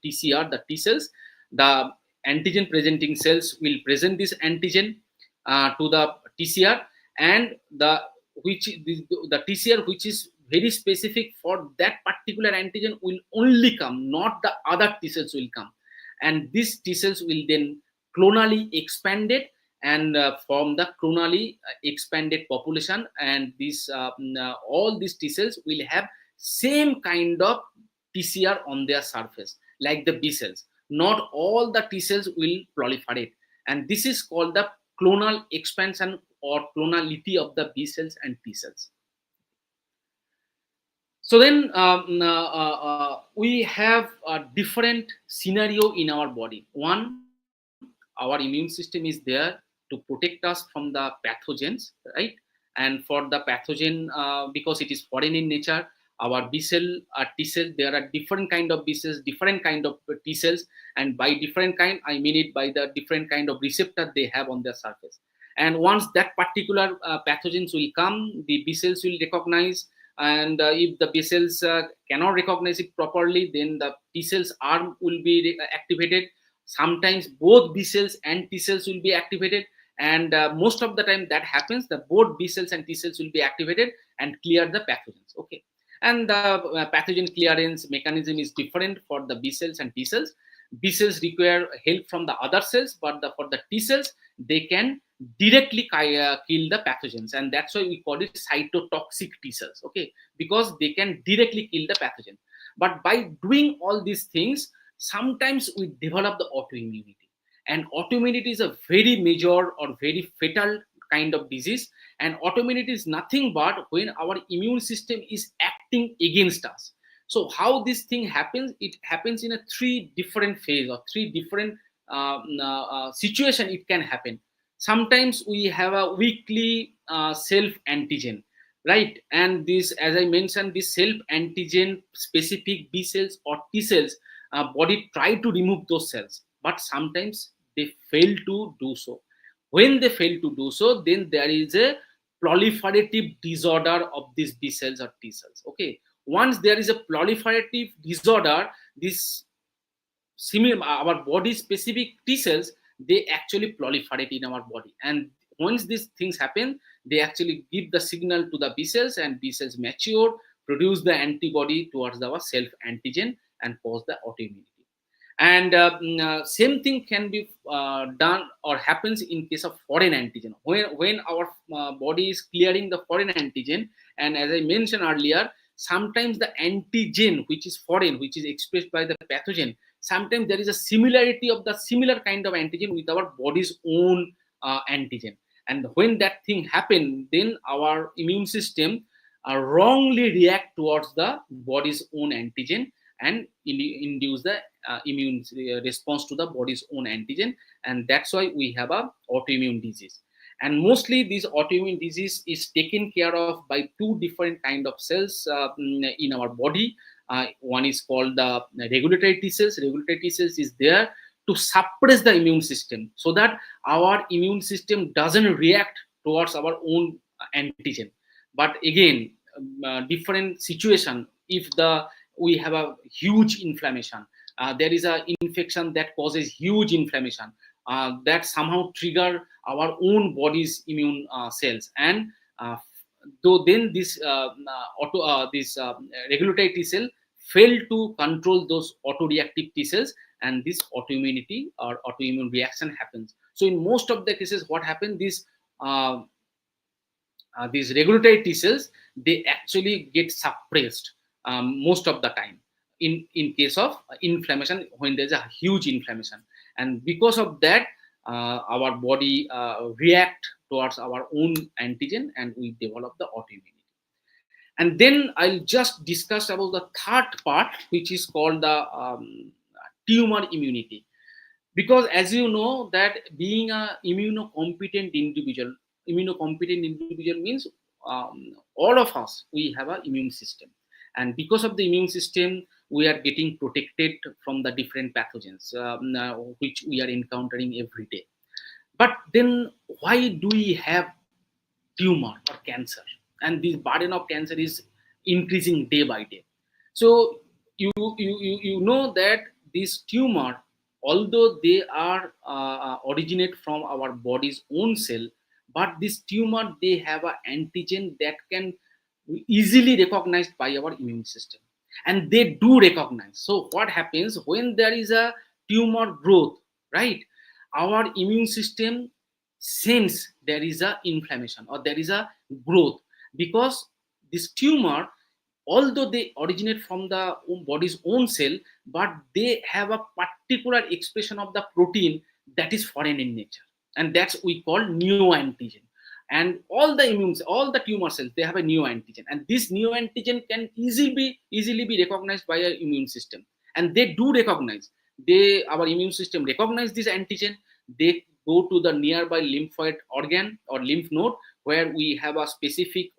TCR, the T cells, the antigen presenting cells will present this antigen to the TCR, and the TCR which is very specific for that particular antigen will only come, not the other T cells will come. And these T cells will then clonally expanded and form the clonally expanded population. And this all these T cells will have same kind of TCR on their surface like the B cells. Not all the T cells will proliferate, and this is called the clonal expansion or clonality of the B cells and T cells. So then we have a different scenario in our body. One, our immune system is there to protect us from the pathogens, right? And for the pathogen, because it is foreign in nature, our B cell are T cells. There are different kind of B cells, different kind of T cells, and by different kind, I mean it by the different kind of receptor they have on their surface. And once that particular pathogens will come, the B cells will recognize, and if the B cells cannot recognize it properly, then the T cells arm will be activated. Sometimes both B cells and T cells will be activated, and most of the time that happens, the both B cells and T cells will be activated and clear the pathogens. Okay, and the pathogen clearance mechanism is different for the B cells and T cells. B cells require help from the other cells, but for the T cells, they can directly kill the pathogens, and that's why we call it cytotoxic T cells. Okay, because they can directly kill the pathogen. But by doing all these things, sometimes we develop the autoimmunity, and autoimmunity is a very major or very fatal kind of disease. And autoimmunity is nothing but when our immune system is acting against us. So how this thing happens? It happens in a three different phase or three different situation. It can happen. Sometimes we have a weekly self antigen, right? And this, as I mentioned, this self antigen specific B cells or T cells, body try to remove those cells, but sometimes they fail to do so. When they fail to do so, then there is a proliferative disorder of these B cells or T cells. Okay, once there is a proliferative disorder, this similar our body specific T cells, they actually proliferate in our body, and once these things happen, they actually give the signal to the B cells, and B cells mature, produce the antibody towards our self antigen and cause the autoimmunity. And same thing can be done or happens in case of foreign antigen. When our body is clearing the foreign antigen, and as I mentioned earlier, sometimes the antigen which is foreign, which is expressed by the pathogen, sometimes there is a similarity of the similar kind of antigen with our body's own antigen. And when that thing happens, then our immune system wrongly react towards the body's own antigen and induce the immune response to the body's own antigen, and that's why we have a autoimmune disease. And mostly this autoimmune disease is taken care of by two different kind of cells in our body. One is called the regulatory T cells. Regulatory T cells is there to suppress the immune system so that our immune system doesn't react towards our own antigen. But again, different situation, if we have a huge inflammation, there is a infection that causes huge inflammation, that somehow trigger our own body's immune cells, and though then this regulatory T cell fail to control those autoreactive T cells, and this autoimmunity or autoimmune reaction happens. So in most of the cases, what happens, these regulatory T cells, they actually get suppressed most of the time in case of inflammation, when there's a huge inflammation, and because of that our body react towards our own antigen and we develop the autoimmunity. And then I'll just discuss about the third part, which is called the tumor immunity. Because as you know that being a immunocompetent individual means all of us, we have an immune system, and because of the immune system we are getting protected from the different pathogens which we are encountering every day. But then why do we have tumor or cancer? And this burden of cancer is increasing day by day. So you know that this tumor, although they are originate from our body's own cell, but this tumor, they have an antigen that can easily recognized by our immune system, and they do recognize. So what happens when there is a tumor growth, right? Our immune system sense there is a inflammation or there is a growth, because this tumor, although they originate from the body's own cell, but they have a particular expression of the protein that is foreign in nature, and that's we call neoantigen. And all the tumor cells, they have a neoantigen, and this neoantigen can easily be recognized by our immune system, and they do recognize. Our immune system recognize this antigen. They go to the nearby lymphoid organ or lymph node, where we have a specific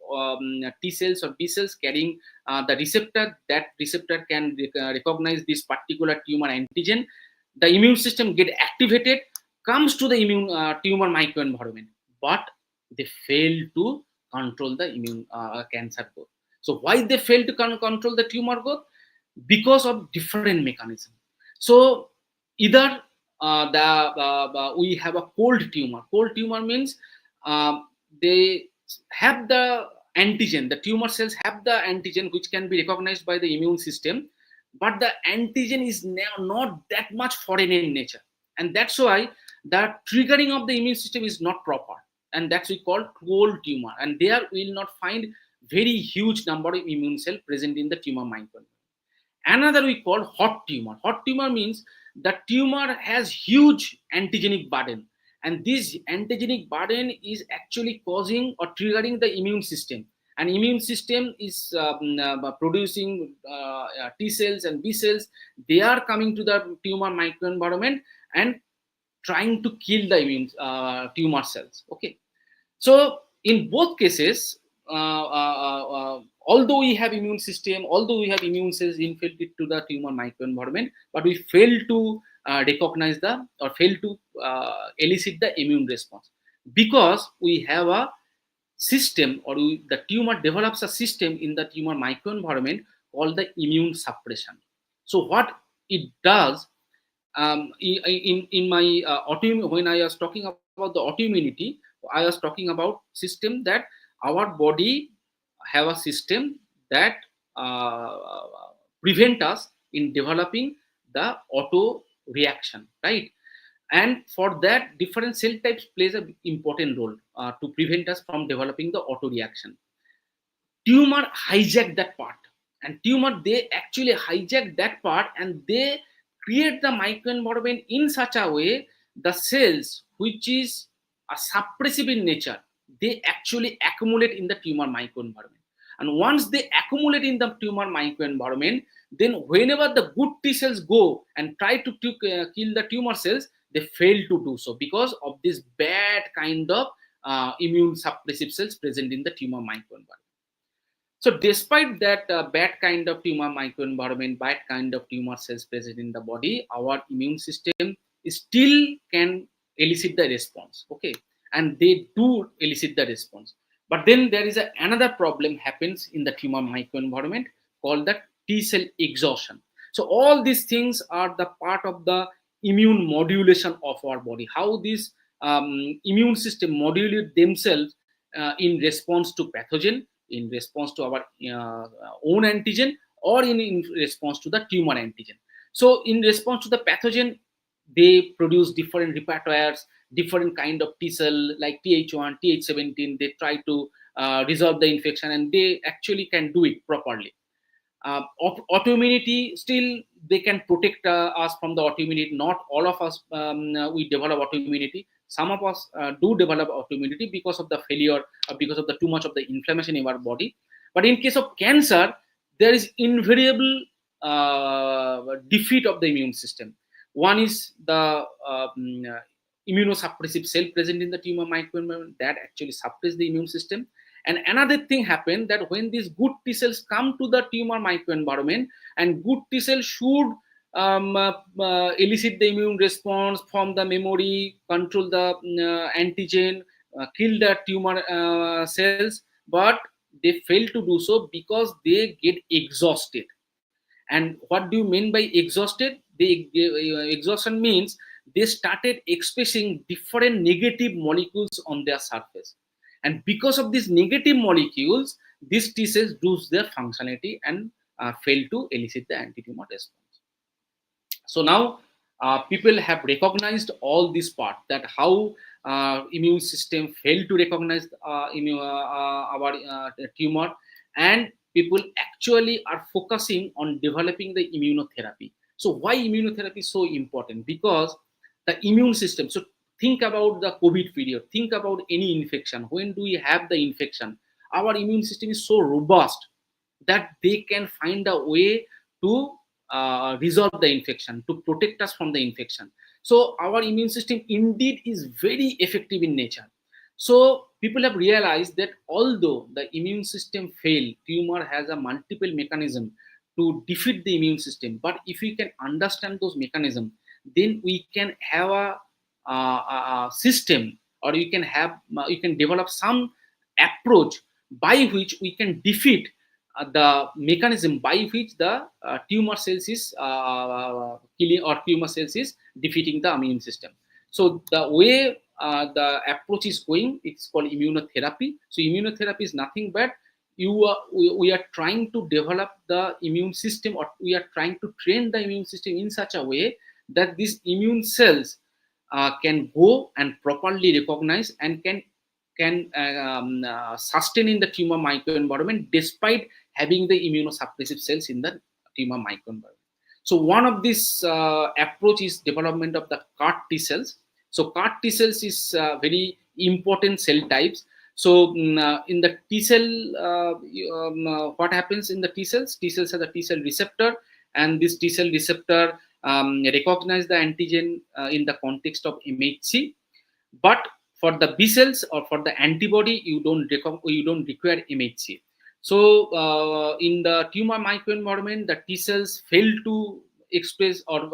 T cells or B cells carrying the receptor. That receptor can recognize this particular tumor antigen. The immune system get activated, comes to the tumor microenvironment, but they fail to control the immune cancer growth. So why they fail to control the tumor growth? Because of different mechanism. So either we have a cold tumor. Cold tumor means they have the antigen. The tumor cells have the antigen which can be recognized by the immune system, but the antigen is now not that much foreign in nature, and that's why the triggering of the immune system is not proper, and that's we call cold tumor. And there we will not find very huge number of immune cell present in the tumor microenvironment. Another we call hot tumor. Hot tumor means the tumor has huge antigenic burden, and this antigenic burden is actually causing or triggering the immune system. And immune system is producing T cells and B cells. They are coming to the tumor microenvironment and trying to kill the immune tumor cells. Okay, so in both cases, although we have immune system, although we have immune cells infiltrated to the tumor microenvironment, but we fail to recognize the or fail to elicit the immune response, because we have a system, or the tumor develops a system in the tumor microenvironment called the immune suppression. So what it does, in my autoimmune, when I was talking about the autoimmunity, I was talking about system that our body have a system that prevent us in developing the auto reaction, right? And for that, different cell types plays an important role to prevent us from developing the auto reaction. Tumor hijack that part, and tumor, they actually hijack that part, and they create the microenvironment in such a way the cells which is suppressive in nature, they actually accumulate in the tumor microenvironment. And once they accumulate in the tumor microenvironment, then whenever the good T cells go and try to kill the tumor cells, they fail to do so because of this bad kind of immune suppressive cells present in the tumor microenvironment. So despite that bad kind of tumor microenvironment, bad kind of tumor cells present in the body, our immune system still can elicit the response. Okay, and they do elicit the response. But then there is another problem happens in the tumor microenvironment called the T cell exhaustion. So all these things are the part of the immune modulation of our body. How this immune system modulate themselves in response to pathogen, in response to our own antigen, or in response to the tumor antigen. So in response to the pathogen, they produce different repertoires, different kind of T cell like Th1, Th17. They try to resolve the infection, and they actually can do it properly. Autoimmunity, still they can protect us from the autoimmunity. Not all of us we develop autoimmunity. Some of us do develop autoimmunity because of the failure, because of the too much of the inflammation in our body. But in case of cancer, there is invariable defeat of the immune system. One is the immunosuppressive cell present in the tumor microenvironment that actually suppress the immune system. And another thing happened that when these good T cells come to the tumor microenvironment, and good T cells should elicit the immune response, form the memory, control the antigen, kill the tumor cells, but they fail to do so because they get exhausted. And what do you mean by exhausted? Exhaustion means they started expressing different negative molecules on their surface. And because of these negative molecules, these T cells lose their functionality and fail to elicit the anti-tumor response. So now people have recognized all this part, that how immune system fail to recognize our tumor, and people actually are focusing on developing the immunotherapy. So why immunotherapy is so important? Because the immune system, so think about the COVID period, think about any infection. When do we have the infection? Our immune system is so robust that they can find a way to resolve the infection, to protect us from the infection. So our immune system indeed is very effective in nature. So people have realized that although the immune system fail, tumor has a multiple mechanism to defeat the immune system. But if we can understand those mechanisms, then we can have a system, or you can develop some approach by which we can defeat the mechanism by which the tumor cells is killing, or tumor cells is defeating the immune system. So the way the approach is going, it's called immunotherapy. So immunotherapy is nothing but we are trying to develop the immune system, or we are trying to train the immune system in such a way that these immune cells can go and properly recognize and can sustain in the tumor microenvironment despite having the immunosuppressive cells in the tumor microenvironment. So one of this approach is development of the CAR T cells. So CAR T cells is very important cell types. So in the T cell, what happens in the T cells? T cells have a T cell receptor, and this T cell receptor recognize the antigen in the context of MHC. But for the B cells or for the antibody, you don't require MHC. So in the tumor microenvironment, the T cells fail to express, or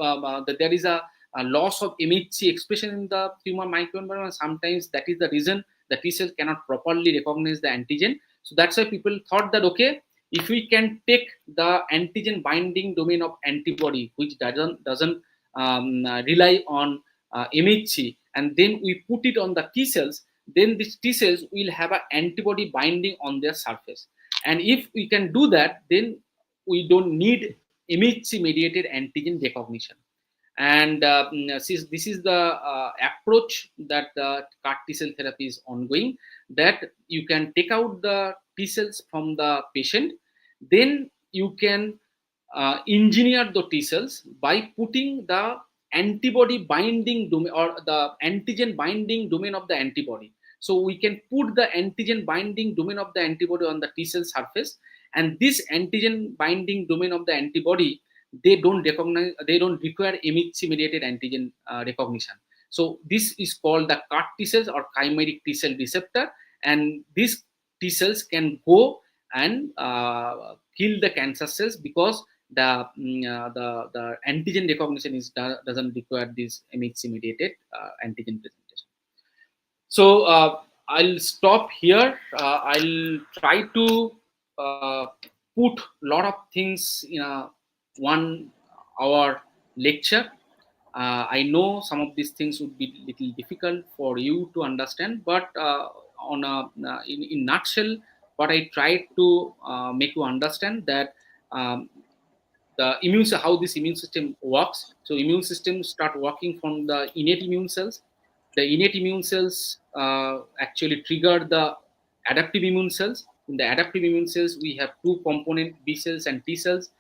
there is a loss of MHC expression in the tumor microenvironment. Sometimes that is the reason the T cell cannot properly recognize the antigen. So that's why people thought that, okay, if we can take the antigen binding domain of antibody, which doesn't rely on MHC, and then we put it on the T cells, then these T cells will have an antibody binding on their surface. And if we can do that, then we don't need MHC mediated antigen recognition. And this is the approach that the CAR T cell therapy is ongoing, that you can take out the T cells from the patient, then you can engineer the T cells by putting the antibody binding domain, or the antigen binding domain of the antibody. So we can put the antigen binding domain of the antibody on the T cell surface, and this antigen binding domain of the antibody, they don't require MHC mediated antigen recognition. So this is called the CAR T cells, or chimeric T cell receptor, and these T cells can go and kill the cancer cells, because the antigen recognition doesn't require this MHC mediated antigen presentation. So I'll stop here. I'll try to put a lot of things in a 1 hour lecture. I know some of these things would be little difficult for you to understand, but in nutshell, what I tried to make you understand that how this immune system works. So immune systems start working from the innate immune cells. The innate immune cells actually trigger the adaptive immune cells. In the adaptive immune cells, we have two components, B cells and T cells.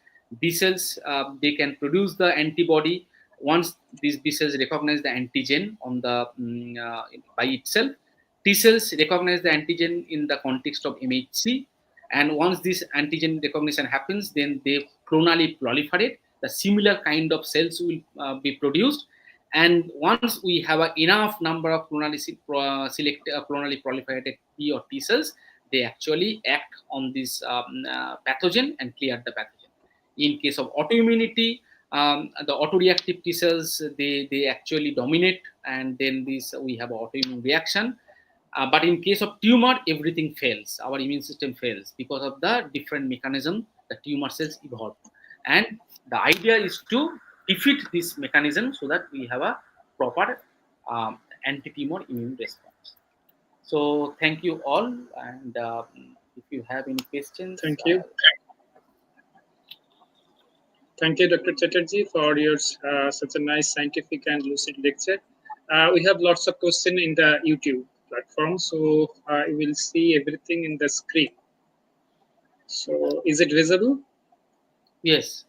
B cells, they can produce the antibody once these B cells recognize the antigen by itself. T cells recognize the antigen in the context of MHC, and once this antigen recognition happens, then they clonally proliferate. The similar kind of cells will be produced, and once we have enough number of clonally proliferated T or T cells, they actually act on this pathogen and clear the pathogen. In case of autoimmunity, the autoreactive T cells, they actually dominate, and then we have an autoimmune reaction. But in case of tumor, everything fails. Our immune system fails because of the different mechanism the tumor cells evolve. And the idea is to defeat this mechanism so that we have a proper anti-tumor immune response. So thank you all. And if you have any questions. Thank you. Thank you, Dr. Chatterjee, for your such a nice scientific and lucid lecture. We have lots of questions in the YouTube platform, so you will see everything in the screen. So is it visible? Yes.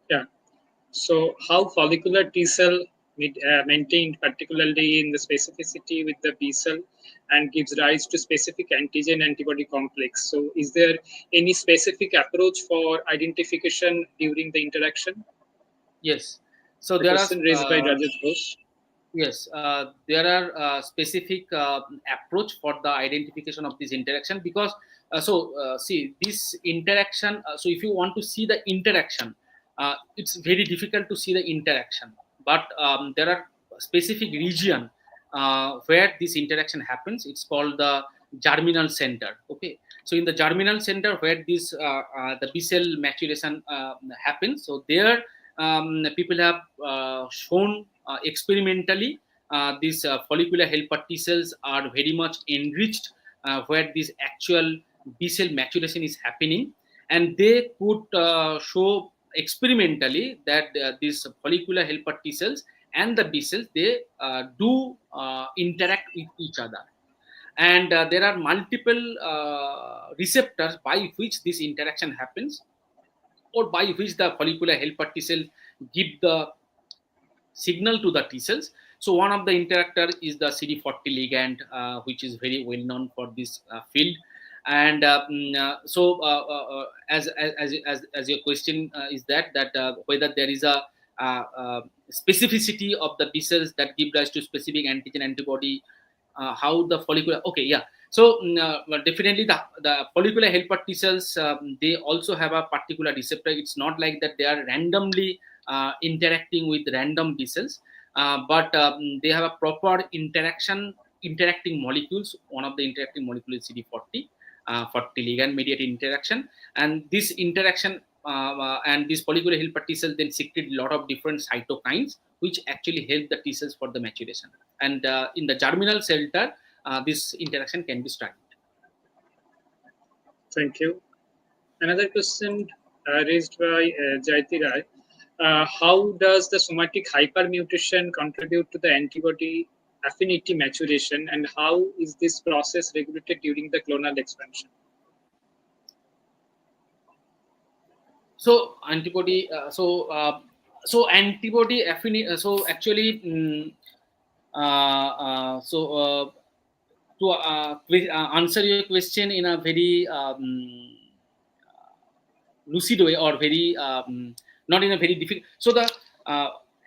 Yeah. So how follicular T cell maintained, particularly in the specificity with the B cell, and gives rise to specific antigen antibody complex. So is there any specific approach for identification during the interaction? Yes. So The there question raised by Rajat Ghosh. Yes, there are specific approach for the identification of this interaction, because see this interaction. So if you want to see the interaction, it's very difficult to see the interaction. But there are specific region where this interaction happens. It's called the germinal center. Okay, so in the germinal center where this the B cell maturation happens, so there people have shown experimentally these follicular helper T cells are very much enriched where this actual B cell maturation is happening, and they could show experimentally that these follicular helper T cells and the B cells, they do interact with each other, and there are multiple receptors by which this interaction happens, or by which the follicular helper T cell give the signal to the T cells. So one of the interactor is the CD40 ligand, which is very well known for this field. And as your question is that whether there is a specificity of the B cells that give rise to specific antigen antibody, how the follicular. Okay, yeah. So well, definitely the follicular helper T cells, they also have a particular receptor. It's not like that they are randomly interacting with random B cells, but they have a proper interacting molecules. One of the interacting molecules is CD40, 40 ligand mediated interaction, and this interaction and this follicular helper T cell then secrete a lot of different cytokines which actually help the T cells for the maturation. And in the germinal center, this interaction can be studied. Thank you. Another question raised by Jayati Rai. How does the somatic hypermutation contribute to the antibody affinity maturation, and how is this process regulated during the clonal expansion? So antibody, so antibody affinity. So actually, to answer your question in a very lucid way, or very not in a very difficult. So the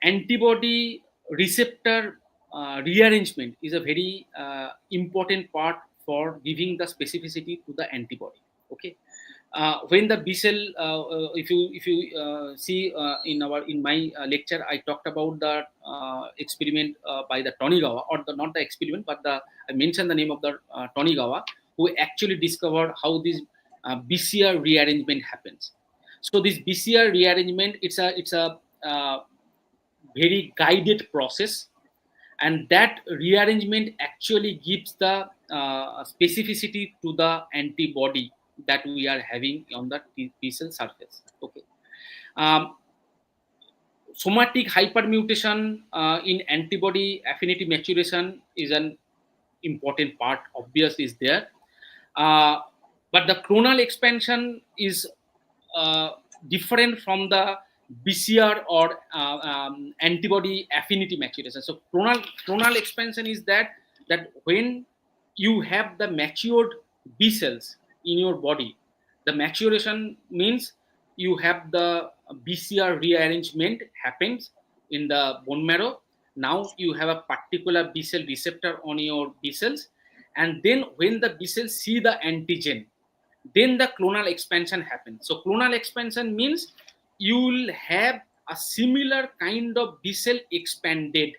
antibody receptor rearrangement is a very important part for giving the specificity to the antibody. Okay, when the B cell, if you see in my lecture, I talked about the experiment by the Tonigawa, or not the experiment, but I mentioned the name of the Tonigawa, who actually discovered how this BCR rearrangement happens. So this BCR rearrangement, it's a very guided process, and that rearrangement actually gives the specificity to the antibody that we are having on the T cell surface. Okay. Somatic hypermutation in antibody affinity maturation is an important part, obviously is there. But the clonal expansion is different from the BCR or antibody affinity maturation. So clonal expansion is that when you have the matured B cells in your body, the maturation means you have the BCR rearrangement happens in the bone marrow. Now you have a particular B cell receptor on your B cells, and then when the B cells see the antigen, then the clonal expansion happens. So clonal expansion means you will have a similar kind of B cell expanded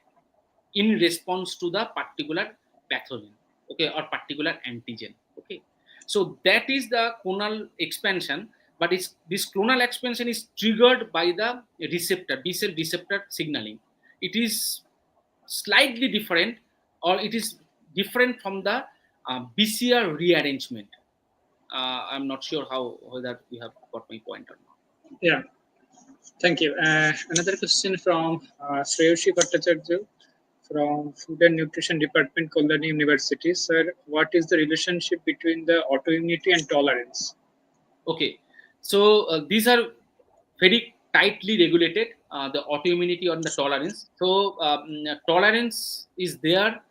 in response to the particular pathogen, okay, or particular antigen. Okay, so that is the clonal expansion, but this clonal expansion is triggered by the receptor, B cell receptor signaling. It is slightly different, or it is different from the BCR rearrangement. I'm not sure whether you have got my point or not. Yeah, thank you. Another question from Shreyoshi Bhattacharya from Food and Nutrition Department, Kolkata University. Sir, what is the relationship between the autoimmunity and tolerance? Okay, so these are very tightly regulated, the autoimmunity and the tolerance. So tolerance is there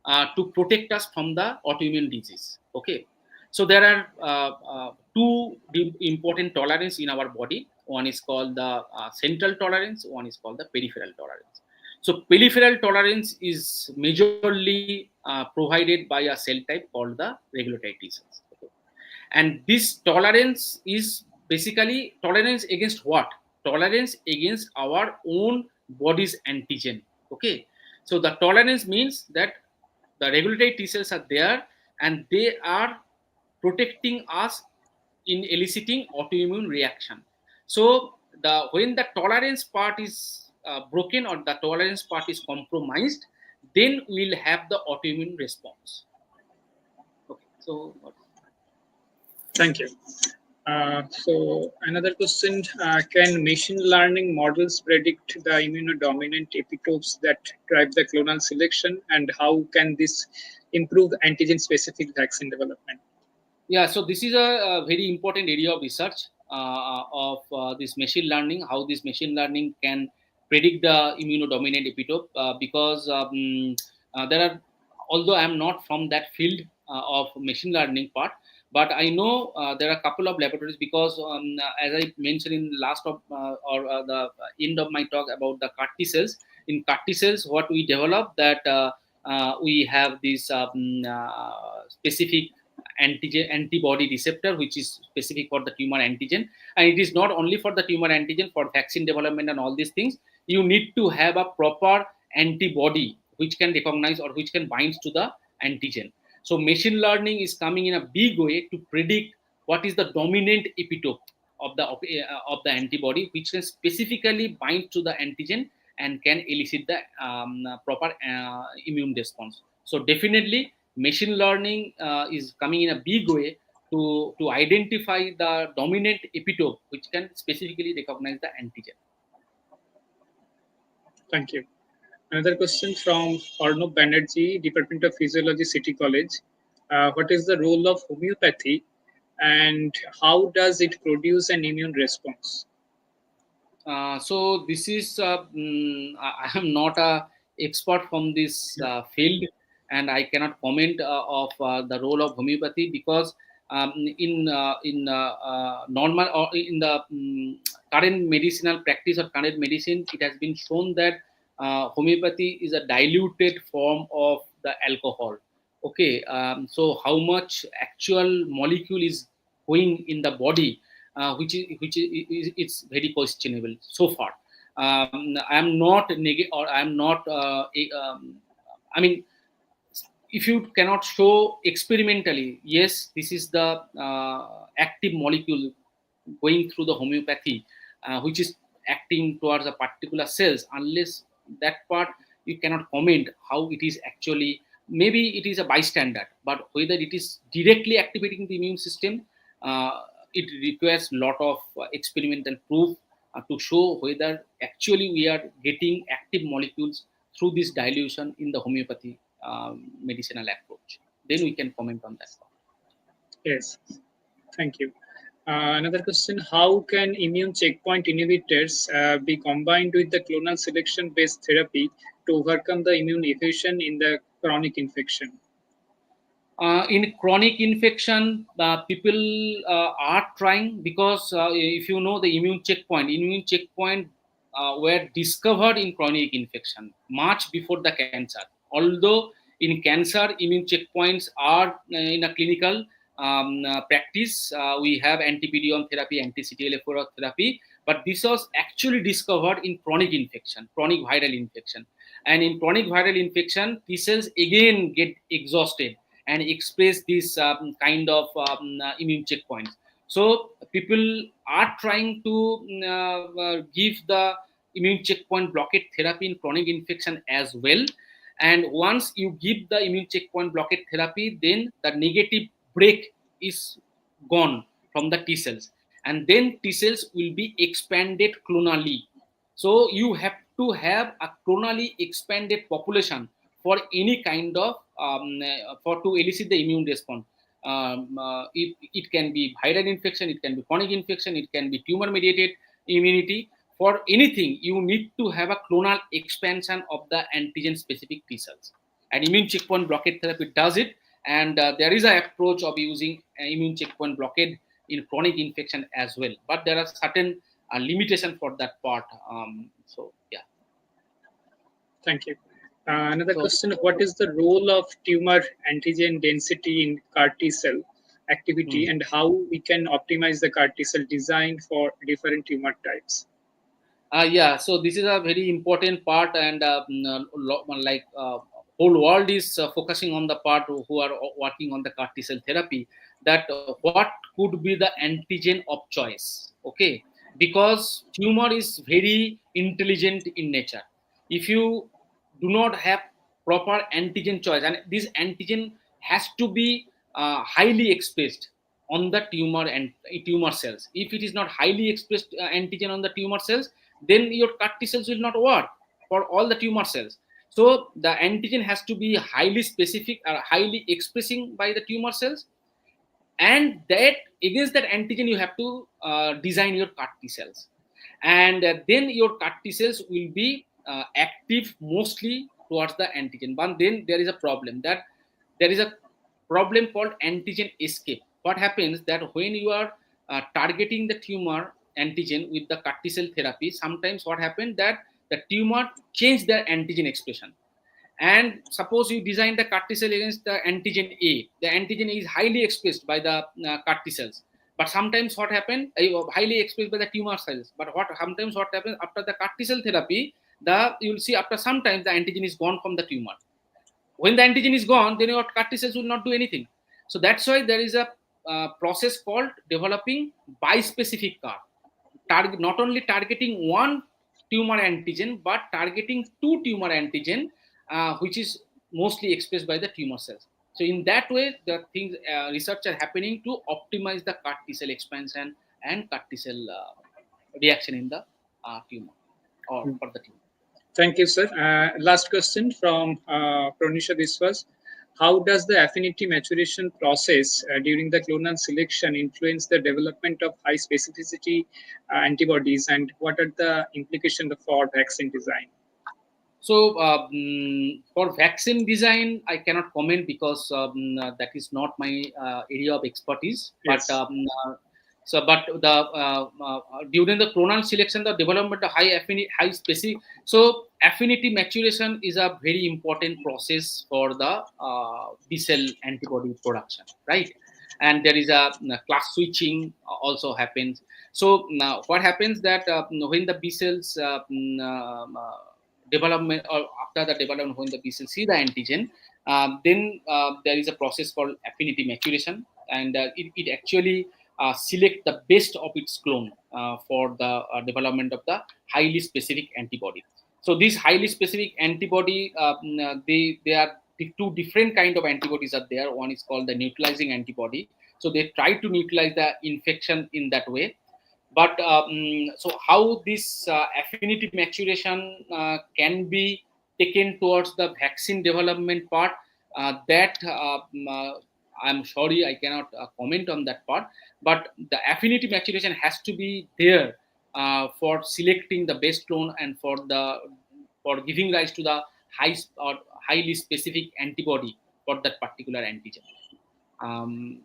to protect us from the autoimmune disease. Okay, so there are two important tolerance in our body. One is called the central tolerance, one is called the peripheral tolerance. So peripheral tolerance is majorly provided by a cell type called the regulatory T cells. Okay. And this tolerance is basically tolerance against what? Tolerance against our own body's antigen. Okay. So the tolerance means that the regulatory T cells are there and they are protecting us in eliciting autoimmune reaction. So the when the tolerance part is broken or the tolerance part is compromised, then we'll have the autoimmune response. Okay. So Thank you. So another question, can machine learning models predict the immunodominant epitopes that drive the clonal selection, and how can this improve antigen-specific vaccine development? yeah, so this is a very important area of research of this machine learning, how this machine learning can predict the immunodominant epitope, because there are, although I am not from that field of machine learning part, but I know there are a couple of laboratories because as I mentioned in last of the end of my talk about the CAR T cells, in CAR T cells, what we developed that we have this specific antigen antibody receptor which is specific for the tumor antigen, and it is not only for the tumor antigen, for vaccine development and all these things you need to have a proper antibody which can recognize or which can bind to the antigen. So machine learning is coming in a big way to predict what is the dominant epitope of the antibody which can specifically bind to the antigen and can elicit the proper immune response. So definitely machine learning is coming in a big way to identify the dominant epitope which can specifically recognize the antigen. Thank you. Another question from Arnab Banerjee, Department of Physiology, City College. What is the role of homeopathy, and how does it produce an immune response? So this is I am not a expert from this field, and I cannot comment of the role of homeopathy because in normal or in the current medicinal practice or current medicine, it has been shown that homeopathy is a diluted form of the alcohol. Okay, so how much actual molecule is going in the body, which is it's very questionable so far. I am not or I am not. I mean, if you cannot show experimentally, yes, this is the active molecule going through the homeopathy, which is acting towards a particular cells, unless that part you cannot comment how it is actually. Maybe it is a bystander, but whether it is directly activating the immune system, it requires a lot of experimental proof to show whether actually we are getting active molecules through this dilution in the homeopathy medicinal approach. Then we can comment on that. Yes, thank you. Another question, how can immune checkpoint inhibitors be combined with the clonal selection based therapy to overcome the immune evasion in the chronic infection? In chronic infection, people are trying because if you know the immune checkpoint were discovered in chronic infection much before the cancer. Although in cancer, immune checkpoints are in a clinical practice, we have anti-PD-1 therapy, anti-CTLA4 therapy, but this was actually discovered in chronic infection, chronic viral infection. And in chronic viral infection, T cells again get exhausted and express this kind of immune checkpoints. So people are trying to give the immune checkpoint blockade therapy in chronic infection as well. And once you give the immune checkpoint blockade therapy, then the negative break is gone from the T cells, and then T cells will be expanded clonally. So you have to have a clonally expanded population for any kind of for to elicit the immune response. It can be viral infection, it can be chronic infection, it can be tumor mediated immunity. For anything, you need to have a clonal expansion of the antigen specific T cells. And immune checkpoint blockade therapy does it. And there is an approach of using immune checkpoint blockade in chronic infection as well. But there are certain limitation for that part. So yeah. Thank you. Another So question: what is the role of tumor antigen density in CAR T cell activity, hmm. and how we can optimize the CAR T cell design for different tumor types? Yeah, so this is a very important part, and like whole world is focusing on the part who are working on the CAR T cell therapy. That what could be the antigen of choice? Okay, because tumor is very intelligent in nature. If you do not have proper antigen choice, and this antigen has to be highly expressed on the tumor and tumor cells. If it is not highly expressed antigen on the tumor cells, then your CAR T cells will not work for all the tumor cells. So the antigen has to be highly specific or highly expressing by the tumor cells, and that against that antigen you have to design your CAR T cells, and then your CAR T cells will be active mostly towards the antigen. But then there is a problem, that there is a problem called antigen escape. What happens that when you are targeting the tumor antigen with the CAR T cell therapy, sometimes what happens that the tumor change their antigen expression. And suppose you design the CAR T cell against the antigen A. The antigen A is highly expressed by the CAR T cells. But sometimes what happens, highly expressed by the tumor cells. But what sometimes what happens after the CAR T cell therapy, the you will see after some time the antigen is gone from the tumor. When the antigen is gone, then your CAR T cells will not do anything. So that's why there is a process called developing bispecific CAR. Not only targeting one tumor antigen, but targeting two tumor antigen, which is mostly expressed by the tumor cells. So in that way, the things research are happening to optimize the CAR T cell expansion and CAR T cell reaction in the tumor or for the tumor. Thank you, sir. Last question from Pronisha Biswas. How does the affinity maturation process during the clonal selection influence the development of high specificity antibodies, and what are the implications for vaccine design? So for vaccine design, I cannot comment because that is not my area of expertise. But Yes. but the during the clonal selection, the development of high affinity, high specific. So affinity maturation is a very important process for the B cell antibody production, right? And there is a class switching also happens. So now what happens that when the B cells development, or after the development when the B cells see the antigen, then there is a process called affinity maturation, and it actually select the best of its clone for the development of the highly specific antibody. So these highly specific antibody, they are two different kind of antibodies are there. One is called the neutralizing antibody. So they try to neutralize the infection in that way. But so how this affinity maturation can be taken towards the vaccine development part, that I'm sorry, I cannot comment on that part. But the affinity maturation has to be there for selecting the best clone and for giving rise to the high or highly specific antibody for that particular antigen. um,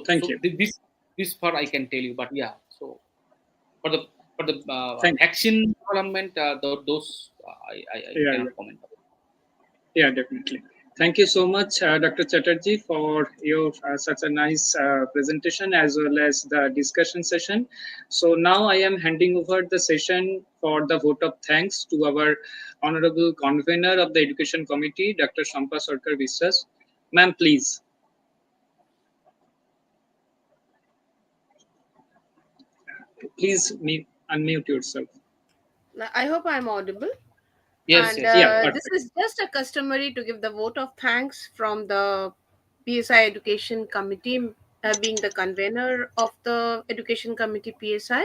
Thank you. This far I can tell you. But yeah, so for the Thank vaccine development, those I Yeah, cannot yeah, comment. yeah, definitely. Thank you so much, Dr. Chatterjee, for your such a nice presentation as well as the discussion session. So now I am handing over the session for the vote of thanks to our honorable convener of the Education Committee, Dr. Shampa Sarkar Viswas. Ma'am, please. Please unmute yourself. I hope I'm audible. Yes, And yes. Yeah, this perfect. is just a customary to give the vote of thanks from the PSI Education Committee, being the convener of the Education Committee PSI.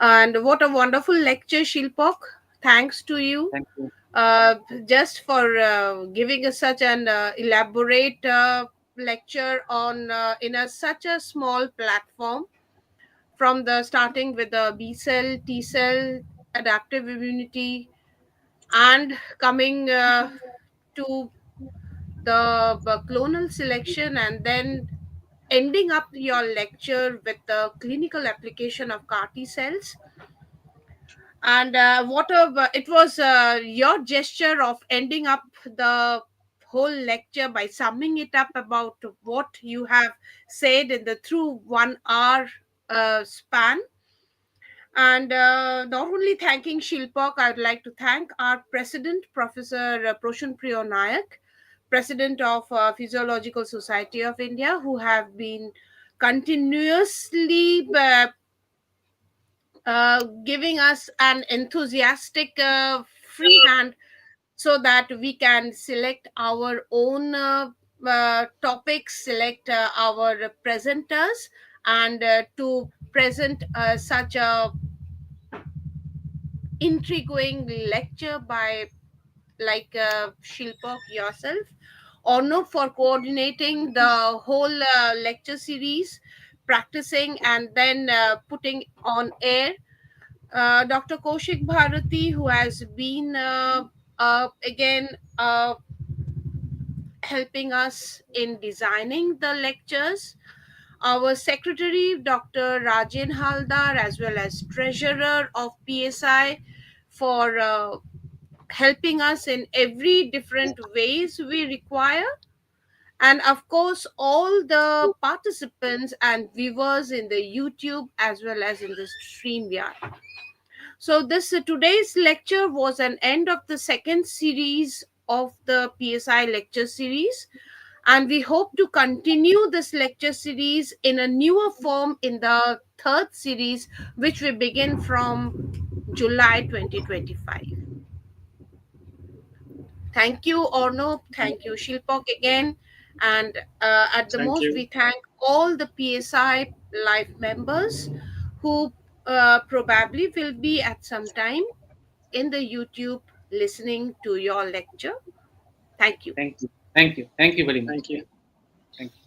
And what a wonderful lecture, Shilpak. Thanks to you. Thank you. Uh, just for giving us such an elaborate lecture on in a such a small platform, from the starting with the B cell, T cell, adaptive immunity, and coming to the clonal selection, and then ending up your lecture with the clinical application of CAR T cells. And what a, it was your gesture of ending up the whole lecture by summing it up about what you have said in the through 1 hour span. And not only thanking Shilpak, I would like to thank our president, Professor Proshan Priyo Nayak, president of Physiological Society of India, who have been continuously giving us an enthusiastic free hand so that we can select our own topics, select our presenters, and to present such a intriguing lecture by like Shilpak yourself. Honor for coordinating the whole lecture series, practicing and then putting on air. Dr. Kaushik Bharati, who has been again helping us in designing the lectures. Our secretary, Dr. Rajen Haldar, as well as treasurer of PSI, for helping us in every different ways we require. And of course, all the participants and viewers in the YouTube as well as in the StreamYard. So this today's lecture was an end of the second series of the PSI lecture series, and we hope to continue this lecture series in a newer form in the third series, which will begin from July 2025. Thank you, Orno. Thank you, Shilpak again. And at the Thank most, you. we thank all the PSI live members who probably will be at some time in the YouTube listening to your lecture. Thank you. Thank you. Thank you. Thank you very much. Thank you. Thank you.